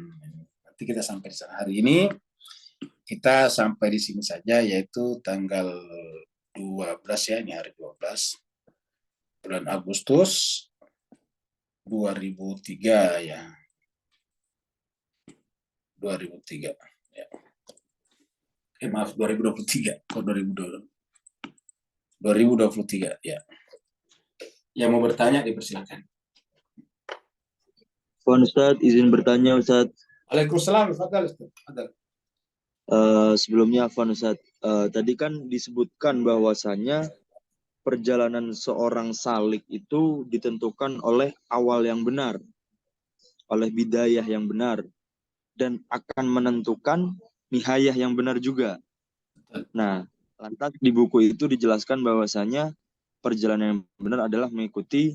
Nanti kita sampai di sana. Hari ini kita sampai di sini saja, yaitu tanggal 12 ya, ini hari 12 bulan Agustus 2003 ya. 2003 ya. Maaf, 2023 kok 2023 ya. Yang mau bertanya dipersilakan. Ustaz, izin bertanya Ustaz. Waalaikumsalam, fadal Ustaz. Sebelumnya Ustaz, tadi kan disebutkan bahwasanya perjalanan seorang salik itu ditentukan oleh awal yang benar, oleh bidayah yang benar, dan akan menentukan nihayah yang benar juga. Nah, lantas di buku itu dijelaskan bahwasanya perjalanan yang benar adalah mengikuti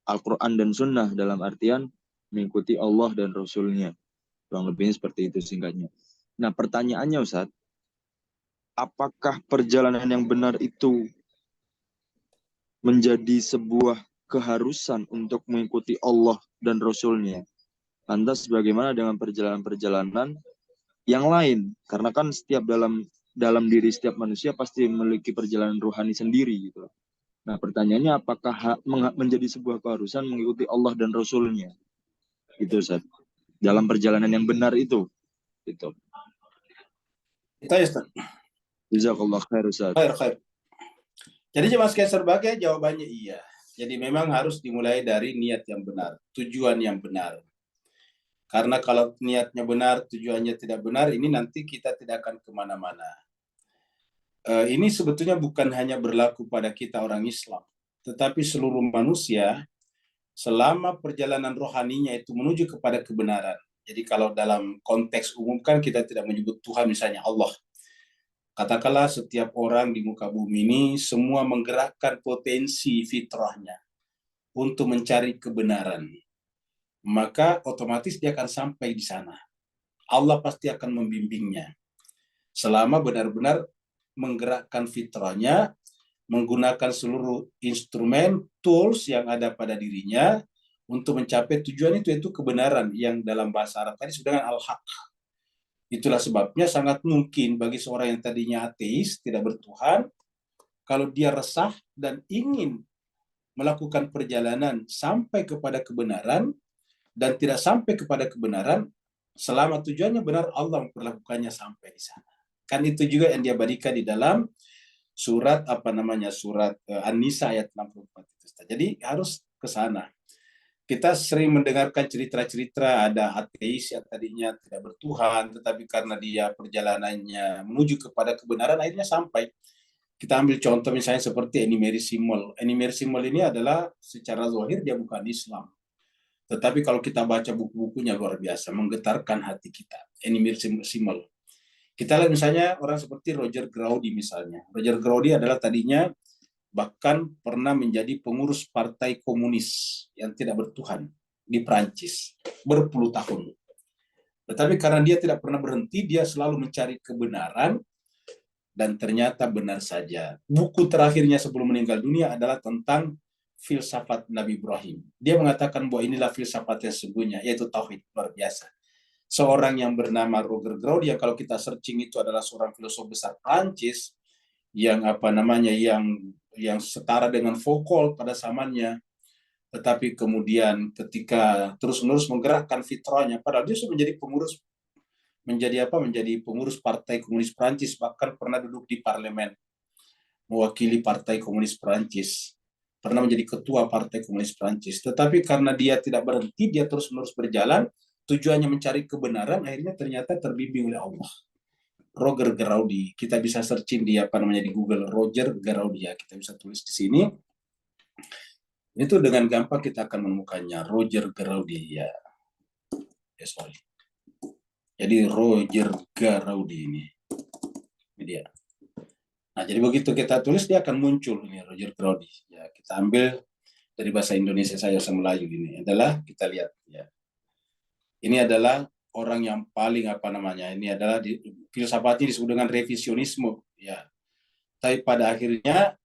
Al-Quran dan Sunnah, dalam artian mengikuti Allah dan Rasul-Nya. Kurang lebihnya seperti itu singkatnya. Nah, pertanyaannya Ustaz, apakah perjalanan yang benar itu menjadi sebuah keharusan untuk mengikuti Allah dan Rasul-Nya? Lantas bagaimana dengan perjalanan-perjalanan yang lain? Karena kan setiap dalam diri setiap manusia pasti memiliki perjalanan rohani sendiri gitu. Nah, pertanyaannya apakah menjadi sebuah keharusan mengikuti Allah dan Rasul-Nya? Itu Ustaz. Dalam perjalanan yang benar itu. Itu. Itu ya Ustaz. Jazakallah khair Ustaz. Khair. Jadi jemaah sekalian terbahagia, jawabannya iya. Jadi memang harus dimulai dari niat yang benar, tujuan yang benar. Karena kalau niatnya benar, tujuannya tidak benar, ini nanti kita tidak akan kemana-mana. Ini sebetulnya bukan hanya berlaku pada kita orang Islam, tetapi seluruh manusia selama perjalanan rohaninya itu menuju kepada kebenaran. Jadi kalau dalam konteks umum kan kita tidak menyebut Tuhan, misalnya Allah. Katakanlah setiap orang di muka bumi ini semua menggerakkan potensi fitrahnya untuk mencari kebenaran. Maka otomatis dia akan sampai di sana. Allah pasti akan membimbingnya. Selama benar-benar menggerakkan fitrahnya menggunakan seluruh instrumen, tools yang ada pada dirinya untuk mencapai tujuan itu, yaitu kebenaran yang dalam bahasa Arab tadi disebut dengan al-haq. Itulah sebabnya sangat mungkin bagi seorang yang tadinya ateis, tidak bertuhan, kalau dia resah dan ingin melakukan perjalanan sampai kepada kebenaran dan tidak sampai kepada kebenaran, selama tujuannya benar, Allah memperlakukannya sampai di sana. Kan itu juga yang diabadikan di dalam surat surat An-Nisa ayat 64 itu. Jadi harus ke sana. Kita sering mendengarkan cerita-cerita ada ateis yang tadinya tidak bertuhan, tetapi karena dia perjalanannya menuju kepada kebenaran akhirnya sampai. Kita ambil contoh misalnya seperti Emery Simol. Emery Simol ini adalah secara zahir dia bukan Islam. Tetapi kalau kita baca buku-bukunya luar biasa, menggetarkan hati kita. Emery Simol. Kita lihat misalnya orang seperti Roger Graudi misalnya. Roger Graudi adalah tadinya bahkan pernah menjadi pengurus partai komunis yang tidak bertuhan di Prancis berpuluh tahun. Tetapi karena dia tidak pernah berhenti, dia selalu mencari kebenaran dan ternyata benar saja. Buku terakhirnya sebelum meninggal dunia adalah tentang filsafat Nabi Ibrahim. Dia mengatakan bahwa inilah filsafat yang sesungguhnya, yaitu tauhid. Luar biasa. Seorang yang bernama Roger Graudi, yang kalau kita searching itu adalah seorang filosof besar Prancis yang yang setara dengan Foucault pada zamannya, tetapi kemudian ketika terus-menerus menggerakkan fitrahnya, padahal dia sudah menjadi pengurus Partai Komunis Prancis, bahkan pernah duduk di parlemen mewakili Partai Komunis Prancis, pernah menjadi ketua Partai Komunis Prancis, tetapi karena dia tidak berhenti, dia terus-menerus berjalan, tujuannya mencari kebenaran, akhirnya ternyata terbimbing oleh Allah. Roger Graudi, kita bisa searching di di Google, Roger Graudi, ya kita bisa tulis di sini. Itu dengan gampang kita akan menemukannya, Roger Graudi, ya. Sorry. Jadi Roger Graudi ini dia. Nah, jadi begitu kita tulis dia akan muncul ini Roger Graudi. Ya, kita ambil dari bahasa Indonesia saja, bahasa Melayu ini adalah kita lihat ya. Ini adalah orang yang paling ini adalah filsafatnya disebut dengan revisionisme ya. Tapi pada akhirnya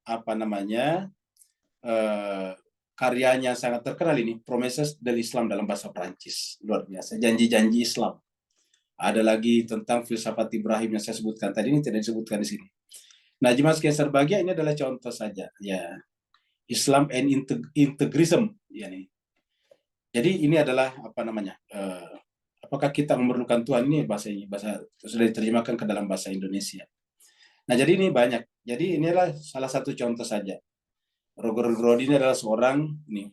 karyanya sangat terkenal ini, Promesses de l'Islam dalam bahasa Prancis. Luar biasa, janji-janji Islam. Ada lagi tentang filsafat Ibrahim yang saya sebutkan tadi, ini tidak disebutkan di sini. Nah, jemaah sekalian berbahagia, ini adalah contoh saja ya. Islam and integrism ya nih. Jadi ini adalah apakah kita memerlukan Tuhan, ini bahasa sudah diterjemahkan ke dalam bahasa Indonesia. Nah, jadi ini banyak. Jadi inilah salah satu contoh saja. Roger Graudi ini adalah seorang nih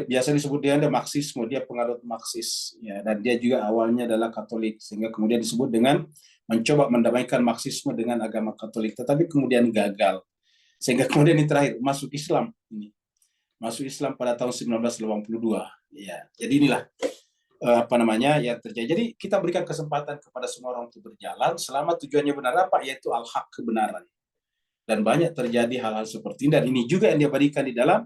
biasa disebut dia ada Marxisme, dia penganut Marxis ya, dan dia juga awalnya adalah Katolik, sehingga kemudian disebut dengan mencoba mendamaikan Marxisme dengan agama Katolik, tetapi kemudian gagal, sehingga kemudian ini terakhir masuk Islam pada tahun 1982 ya. Jadi inilah yang terjadi. Jadi kita berikan kesempatan kepada semua orang untuk berjalan selama tujuannya benar apa, yaitu al-haq, kebenaran. Dan banyak terjadi hal-hal seperti ini, dan ini juga yang diabadikan di dalam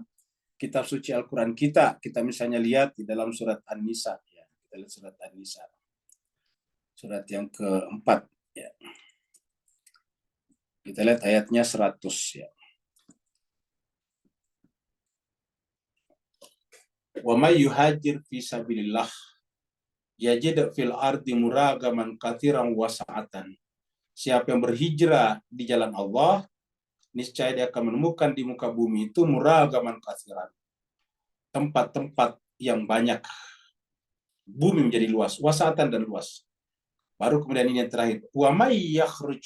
kitab suci Al-Quran kita. Kita misalnya lihat di dalam surat An-Nisa ya. Kita lihat surat An-Nisa, surat yang keempat ya. Kita lihat ayatnya 100 ya. Wa may yuhajir fi sabilillah yajid fil ardi muragaman katsiran wa sa'atan. Siapa yang berhijrah di jalan Allah, niscaya dia akan menemukan di muka bumi itu muragaman katsiran, tempat-tempat yang banyak. Bumi menjadi luas, wasatan dan luas. Baru kemudian ini yang terakhir, wa may yakhruj,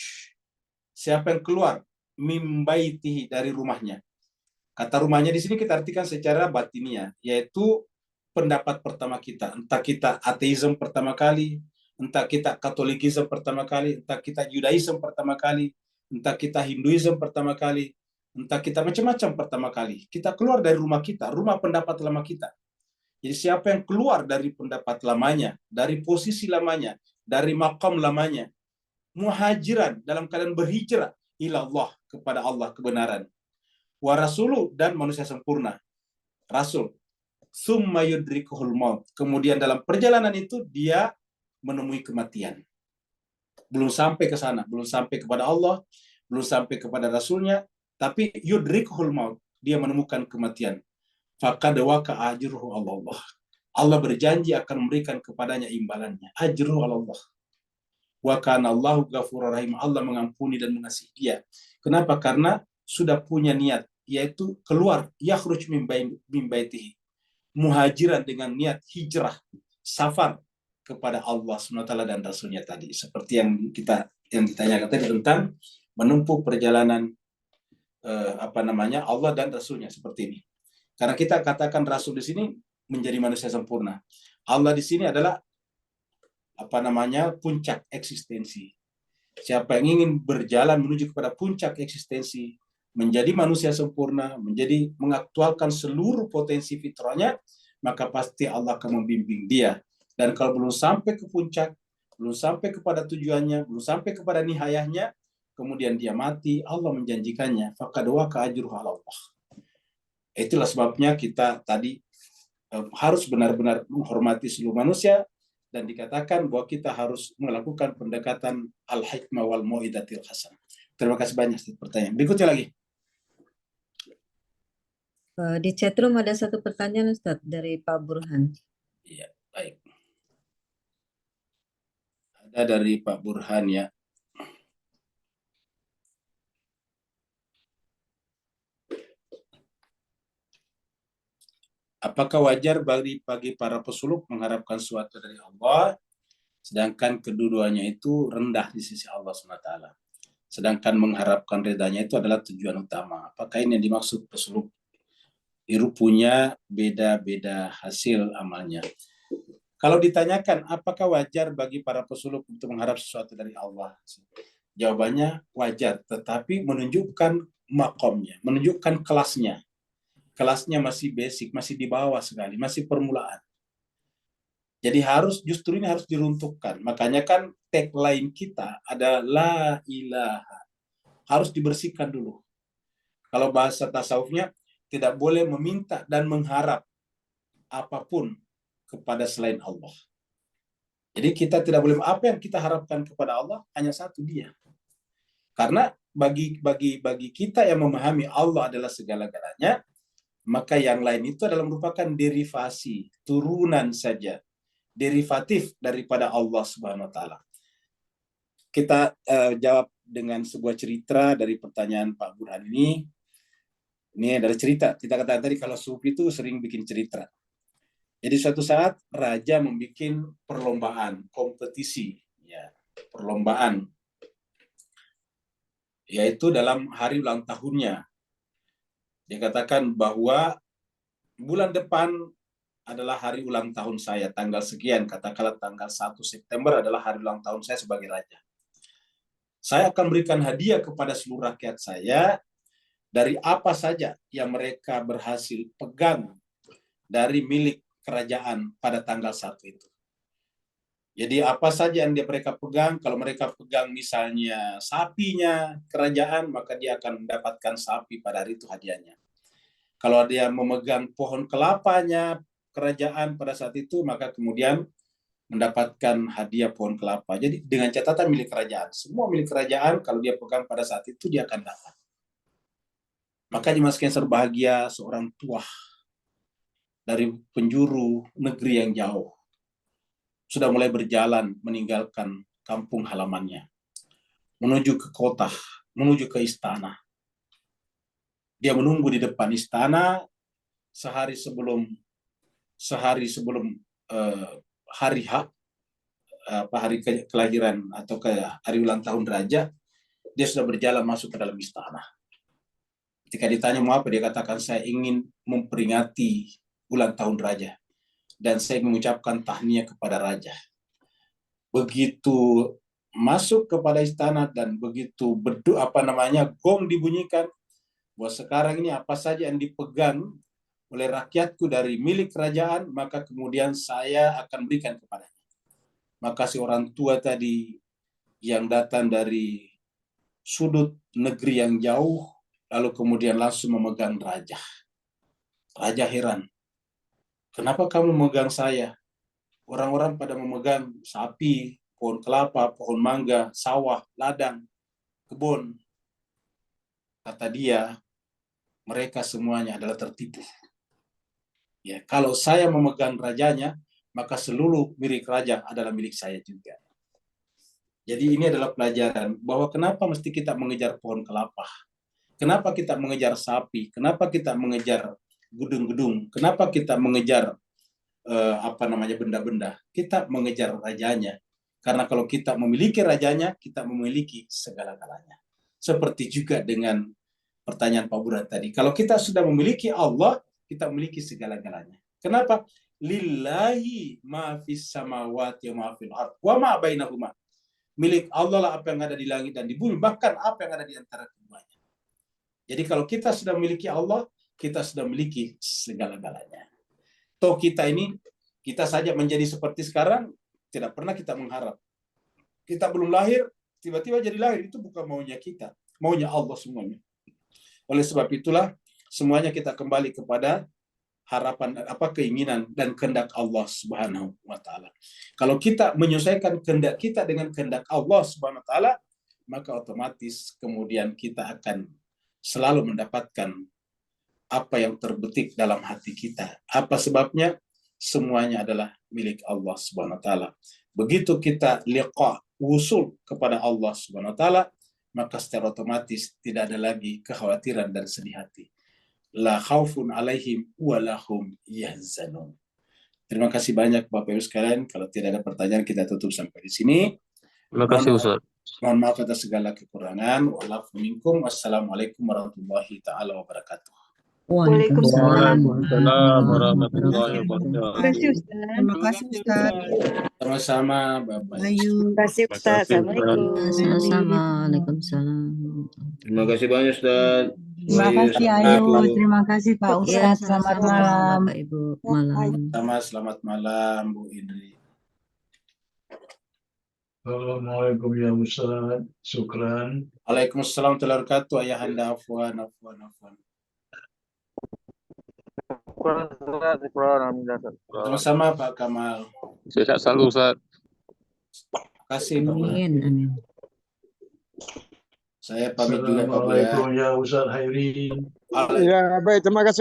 siapa yang keluar mim baitihi, dari rumahnya. Kata rumahnya di sini kita artikan secara batiniah, yaitu pendapat pertama kita. Entah kita ateisme pertama kali, entah kita katolikisme pertama kali, entah kita judaisme pertama kali, entah kita hinduisme pertama kali, entah kita macam-macam pertama kali. Kita keluar dari rumah kita, rumah pendapat lama kita. Jadi siapa yang keluar dari pendapat lamanya, dari posisi lamanya, dari maqam lamanya, muhajiran, dalam keadaan berhijrah ilallah, kepada Allah, kebenaran, wa rasuluh, dan manusia sempurna, rasul, summa yudrikuhul maut, kemudian dalam perjalanan itu dia menemui kematian. Belum sampai ke sana, belum sampai kepada Allah, belum sampai kepada rasulnya, tapi yudrikhul maut, dia menemukan kematian. Faqad waqa'a ajruhu Allah. Allah berjanji akan memberikan kepadanya imbalannya. Ajruhu Allah. Wa kana Allahu ghafurur rahim. Allah mengampuni dan mengasihi dia. Kenapa? Karena sudah punya niat, yaitu keluar yakhruj min baitihi, muhajiran dengan niat hijrah, safar kepada Allah SWT dan Rasulnya tadi. Seperti yang ditanyakan tadi tentang menempuh perjalanan Allah dan Rasulnya seperti ini. Karena kita katakan Rasul di sini menjadi manusia sempurna. Allah di sini adalah puncak eksistensi. Siapa yang ingin berjalan menuju kepada puncak eksistensi, menjadi manusia sempurna, menjadi mengaktualkan seluruh potensi fitrahnya, maka pasti Allah akan membimbing dia. Dan kalau belum sampai ke puncak, belum sampai kepada tujuannya, belum sampai kepada nihayahnya, kemudian dia mati, Allah menjanjikannya, faqad waqa'a ajruhu 'ala Allah. Itulah sebabnya kita tadi harus benar-benar menghormati seluruh manusia, dan dikatakan bahwa kita harus melakukan pendekatan al-hikmah wal mau'izatil hasanah. Terima kasih banyak pertanyaan. Berikutnya lagi. Di chatroom ada satu pertanyaan Ustaz dari Pak Burhan. Iya, baik. Ada dari Pak Burhan ya. Apakah wajar bagi para pesuluk mengharapkan sesuatu dari Allah, sedangkan kedudukannya itu rendah di sisi Allah SWT? Sedangkan mengharapkan ridhanya itu adalah tujuan utama. Apakah ini yang dimaksud pesuluk? Itu punya beda-beda hasil amalnya. Kalau ditanyakan apakah wajar bagi para pesuluk untuk mengharap sesuatu dari Allah, jawabannya wajar, tetapi menunjukkan makomnya, menunjukkan kelasnya. Kelasnya masih basic, masih di bawah sekali, masih permulaan. Jadi justru ini harus diruntuhkan. Makanya kan tagline kita ada la ilaha. Harus dibersihkan dulu. Kalau bahasa tasawufnya, tidak boleh meminta dan mengharap apapun kepada selain Allah. Jadi kita tidak boleh, apa yang kita harapkan kepada Allah hanya satu, dia. Karena bagi kita yang memahami Allah adalah segala-galanya, maka yang lain itu adalah merupakan derivasi, turunan saja, derivatif daripada Allah Subhanahu wa taala. Kita jawab dengan sebuah cerita dari pertanyaan Pak Burhan ini. Ini adalah cerita. Kita katakan tadi kalau sufi itu sering bikin cerita. Jadi suatu saat raja membuat perlombaan, kompetisi, ya, perlombaan, yaitu dalam hari ulang tahunnya. Dia katakan bahwa bulan depan adalah hari ulang tahun saya, tanggal sekian, katakanlah tanggal 1 September adalah hari ulang tahun saya sebagai raja. Saya akan berikan hadiah kepada seluruh rakyat saya dari apa saja yang mereka berhasil pegang dari milik kerajaan pada tanggal 1 itu. Jadi apa saja yang mereka pegang, kalau mereka pegang misalnya sapinya kerajaan, maka dia akan mendapatkan sapi pada hari itu hadiahnya. Kalau dia memegang pohon kelapanya kerajaan pada saat itu, maka kemudian mendapatkan hadiah pohon kelapa. Jadi dengan catatan milik kerajaan. Semua milik kerajaan kalau dia pegang pada saat itu dia akan dapat. Maka Mas Cancer bahagia seorang tua dari penjuru negeri yang jauh. Sudah mulai berjalan meninggalkan kampung halamannya. Menuju ke kota, menuju ke istana. Dia menunggu di depan istana sehari sebelum hari hari kelahiran atau ke hari ulang tahun raja, dia sudah berjalan masuk ke dalam istana. Ketika ditanya mau apa, dia katakan saya ingin memperingati ulang tahun raja dan saya ingin mengucapkan tahniah kepada raja. Begitu masuk kepada istana dan begitu gong dibunyikan, bahwa sekarang ini apa saja yang dipegang oleh rakyatku dari milik kerajaan, maka kemudian saya akan berikan kepadanya. Maka si orang tua tadi yang datang dari sudut negeri yang jauh, lalu kemudian langsung memegang raja. Raja heran. Kenapa kamu memegang saya? Orang-orang pada memegang sapi, pohon kelapa, pohon mangga, sawah, ladang, kebun. kata dia, mereka semuanya adalah tertipu. Ya, kalau saya memegang rajanya, maka seluruh milik raja adalah milik saya juga. Jadi ini adalah pelajaran bahwa kenapa mesti kita mengejar pohon kelapa, kenapa kita mengejar sapi, kenapa kita mengejar gedung-gedung, kenapa kita mengejar benda-benda. Kita mengejar rajanya. Karena kalau kita memiliki rajanya, kita memiliki segala-galanya. Seperti juga dengan pertanyaan Pak Burhan tadi. Kalau kita sudah memiliki Allah, kita memiliki segala-galanya. Kenapa? Lillahi ma fis samawati wa ma fil ard wa ma bainahuma. Milik Allah lah apa yang ada di langit dan di bumi, bahkan apa yang ada di antara keduanya. Jadi kalau kita sudah memiliki Allah, kita sudah memiliki segala-galanya. Toh kita saja menjadi seperti sekarang, tidak pernah kita mengharap. Kita belum lahir, tiba-tiba jadi lahir, itu bukan maunya kita. Maunya Allah semuanya. Oleh sebab itulah, semuanya kita kembali kepada harapan, keinginan dan kehendak Allah Subhanahu wa Ta'ala. Kalau kita menyesuaikan kehendak kita dengan kehendak Allah Subhanahu wa Ta'ala, maka otomatis kemudian kita akan selalu mendapatkan apa yang terbetik dalam hati kita. Apa sebabnya? Semuanya adalah milik Allah Subhanahu wa Ta'ala. Begitu kita liqa, wusul kepada Allah Subhanahu wa Ta'ala, maka secara otomatis tidak ada lagi kekhawatiran dan sedih hati. La khaufun alaihim wa lahum yahzanun. Terima kasih banyak Bapak Ibu sekalian. Kalau tidak ada pertanyaan, kita tutup sampai di sini. Terima kasih Ustaz. Mohon maaf atas segala kekurangan. Wassalamualaikum warahmatullahi taala wabarakatuh. Waalaikumsalam warahmatullahi wabarakatuh. Terima kasih Ustaz. Sama-sama Bapak. Ayu. Terima kasih Ustaz. Assalamualaikum. Sama-sama. Waalaikumsalam. Terima kasih banyak Ustaz. Terima kasih Ayu. Terima kasih Pak Ya, Ustaz. Selamat sama-sama, malam. Bapak Ibu. Malam. Selamat malam Bu Indri. Assalamualaikum ya Ustaz. Syukran. Waalaikumsalam warahmatullahi wabarakatuh. Ayahanda afwan. Sama-sama Pak Kamal. Sehat selalu Ustaz. Terima kasih Pak Burhan. Amin. Saya pamit juga Pak Burhan. Assalamualaikum ya Ustaz Hairin. Waalaikumsalam. Ya, baik. Terima kasih.